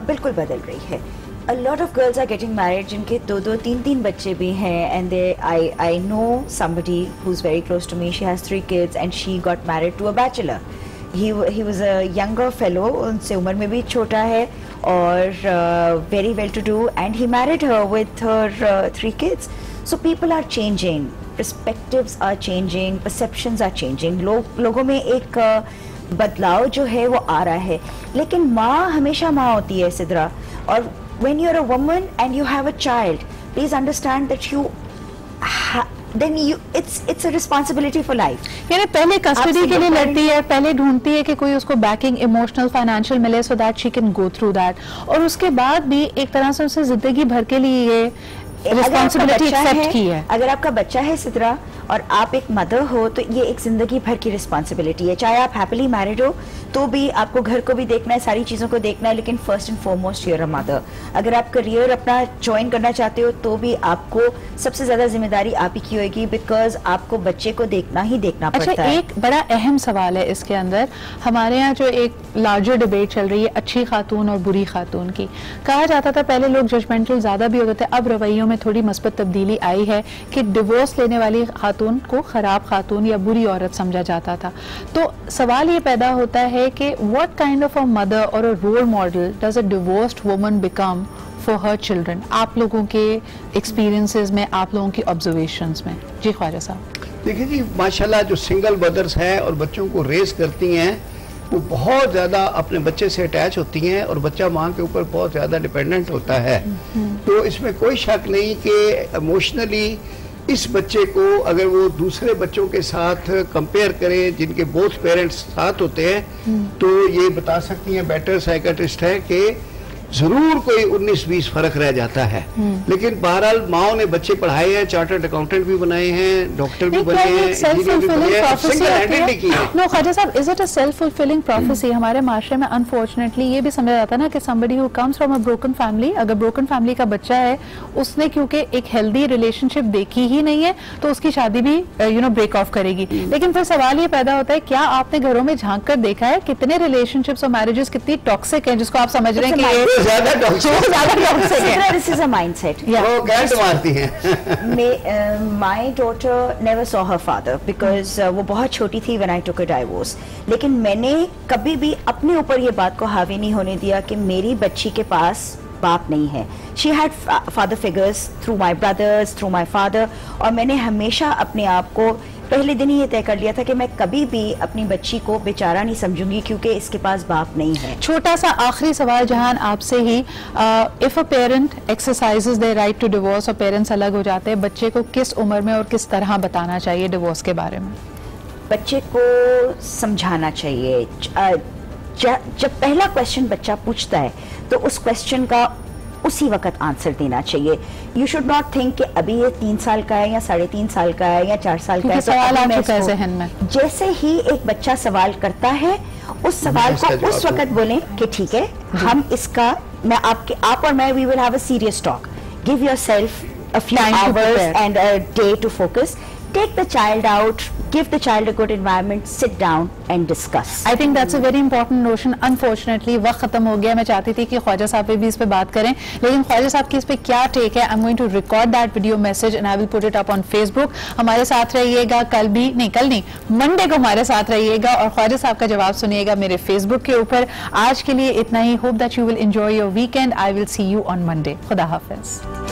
बिल्कुल बदल रही है। A lot of girls are getting married जिनके 2-2, 3-3 बच्चे भी हैं, and I know somebody who's very close to me. She has 3 kids and she got married to a bachelor. He was a younger fellow, उनसे उम्र में भी छोटा है और very well to do, and he married her with her 3 kids. So people are changing, perspectives are changing, perceptions are changing. लोगों में एक बदलाव जो है वो आ रहा है, लेकिन माँ हमेशा माँ होती है सिद्रा। और when you're a woman and you have a child, please understand that then it's a responsibility for life. यानी पहले कस्टडी के लिए लड़ती है, पहले ढूंढती है कि कोई उसको बैकिंग इमोशनल फाइनेंशियल मिले so that she can go through that, और उसके बाद भी एक तरह से उसे जिंदगी भर के लिए ये रिस्पॉन्सिबिलिटी एक्सेप्ट की है। अगर आपका बच्चा है सिद्रा और आप एक मदर हो तो ये एक जिंदगी भर की रिस्पॉन्सिबिलिटी है। चाहे आप हैप्पीली मैरिड हो तो भी आपको घर को भी देखना है, सारी चीज़ों को देखना है, लेकिन first and foremost you're a mother. अगर आप करियर अपना ज्वाइन करना चाहते हो तो भी आपको सबसे ज़्यादा जिम्मेदारी आप ही की होगी, बिकॉज आपको बच्चे को देखना ही देखना पड़ता है। एक बड़ा अहम सवाल है इसके अंदर, हमारे यहाँ जो एक लार्जर डिबेट चल रही है अच्छी खातून और बुरी खातून की। कहा जाता था पहले लोग जजमेंटल ज़्यादा भी होते थे, अब रवैयों में थोड़ी मस्बत तब्दीली आई है कि डिवोर्स लेने वाली खातून को खराब खातून या बुरी औरत समझा जाता था। तो सवाल ये पैदा होता है कि what kind of a mother और a role model does a divorced woman become for her children? आप लोगों के एक्सपीरियंसेस में, आप लोगों की ऑब्जर्वेशंस में। जी ख्वाजा साहब। देखिए जी, माशाल्लाह जो सिंगल मदर्स हैं और बच्चों को रेस करती हैं वो बहुत ज़्यादा अपने बच्चे से अटैच होती हैं और बच्चा माँ के ऊपर बहुत ज़्यादा डिपेंडेंट होता है। तो इसमें कोई शक नहीं कि इमोशनली इस बच्चे को अगर वो दूसरे बच्चों के साथ कंपेयर करें जिनके बोथ पेरेंट्स साथ होते हैं तो ये बता सकती हैं बेटर साइकियाट्रिस्ट है कि जरूर कोई 19-20 फर्क रह जाता है। लेकिन बहरहाल माओ ने बच्चे पढ़ाए हैं, चार्टर्ड अकाउंटेंट भी बनाए हैं, डॉक्टर भी बने हैं, इंजीनियर भी बने हैं, सिंगल हैंडेडली की है। No Khwaja Sahab, is it a self fulfilling prophecy? हमारे माशरे में अनफॉर्चुनेटली ये भी समझा जाता है ना कि somebody who comes from a broken family, अगर ब्रोकन फैमिली का बच्चा है, उसने क्योंकि एक हेल्दी रिलेशनशिप देखी ही नहीं है तो उसकी शादी भी ब्रेक ऑफ करेगी। लेकिन फिर सवाल ये पैदा होता है, क्या आपने घरों में झांक कर देखा है कितने रिलेशनशिप्स और मैरिजेस कितनी टॉक्सिक हैं जिसको आप समझ रहे हैं कि ज्यादा This is a mindset. वो गांठ मारती हैं। My daughter never saw her father because वो बहुत छोटी थी when I took a divorce. लेकिन मैंने कभी भी अपने ऊपर ये बात को हावी नहीं होने दिया कि मेरी बच्ची के पास बाप नहीं है। She had father figures through my brothers, through my father, और मैंने हमेशा अपने आप को पहले दिन ही ये तय कर लिया था कि मैं कभी भी अपनी बच्ची को बेचारा नहीं समझूंगी क्योंकि इसके पास बाप नहीं है। छोटा सा आखिरी सवाल जहान आपसे ही, if a parent exercises their right to divorce और पेरेंट्स अलग हो जाते हैं, बच्चे को किस उम्र में और किस तरह बताना चाहिए डिवोर्स के बारे में? बच्चे को समझाना चाहिए। जब पहला क्वेश्चन बच्चा पूछता है तो उस क्वेश्चन का उसी वक्त आंसर देना चाहिए। यू शुड नॉट थिंक कि अभी ये 3 साल का है या 3.5 साल का है या 4 साल का है। सवाल आ चुका है ज़हन में। जैसे ही एक बच्चा सवाल करता है उस सवाल को उस वक्त बोलें कि ठीक है, हम इसका आप और मैं we will have a serious talk, give yourself a few hours and a day to focus, take the child out, give the child a good environment, sit down and discuss. I think that's a very important notion. Unfortunately वक्त खत्म हो गया। मैं चाहती थी कि ख्वाजा साहब पे भी इस पे बात करें, लेकिन ख्वाजा साहब की इस पे क्या टेक है? I'm going to record that video message and I will put it up on Facebook. हमारे साथ रहिएगा, कल नहीं मंडे को हमारे साथ रहिएगा और ख्वाजा साहब का जवाब सुनिएगा मेरे Facebook के ऊपर। आज के लिए इतना ही। Hope that you will enjoy your weekend. I will see you on Monday. खुदा हाफिज।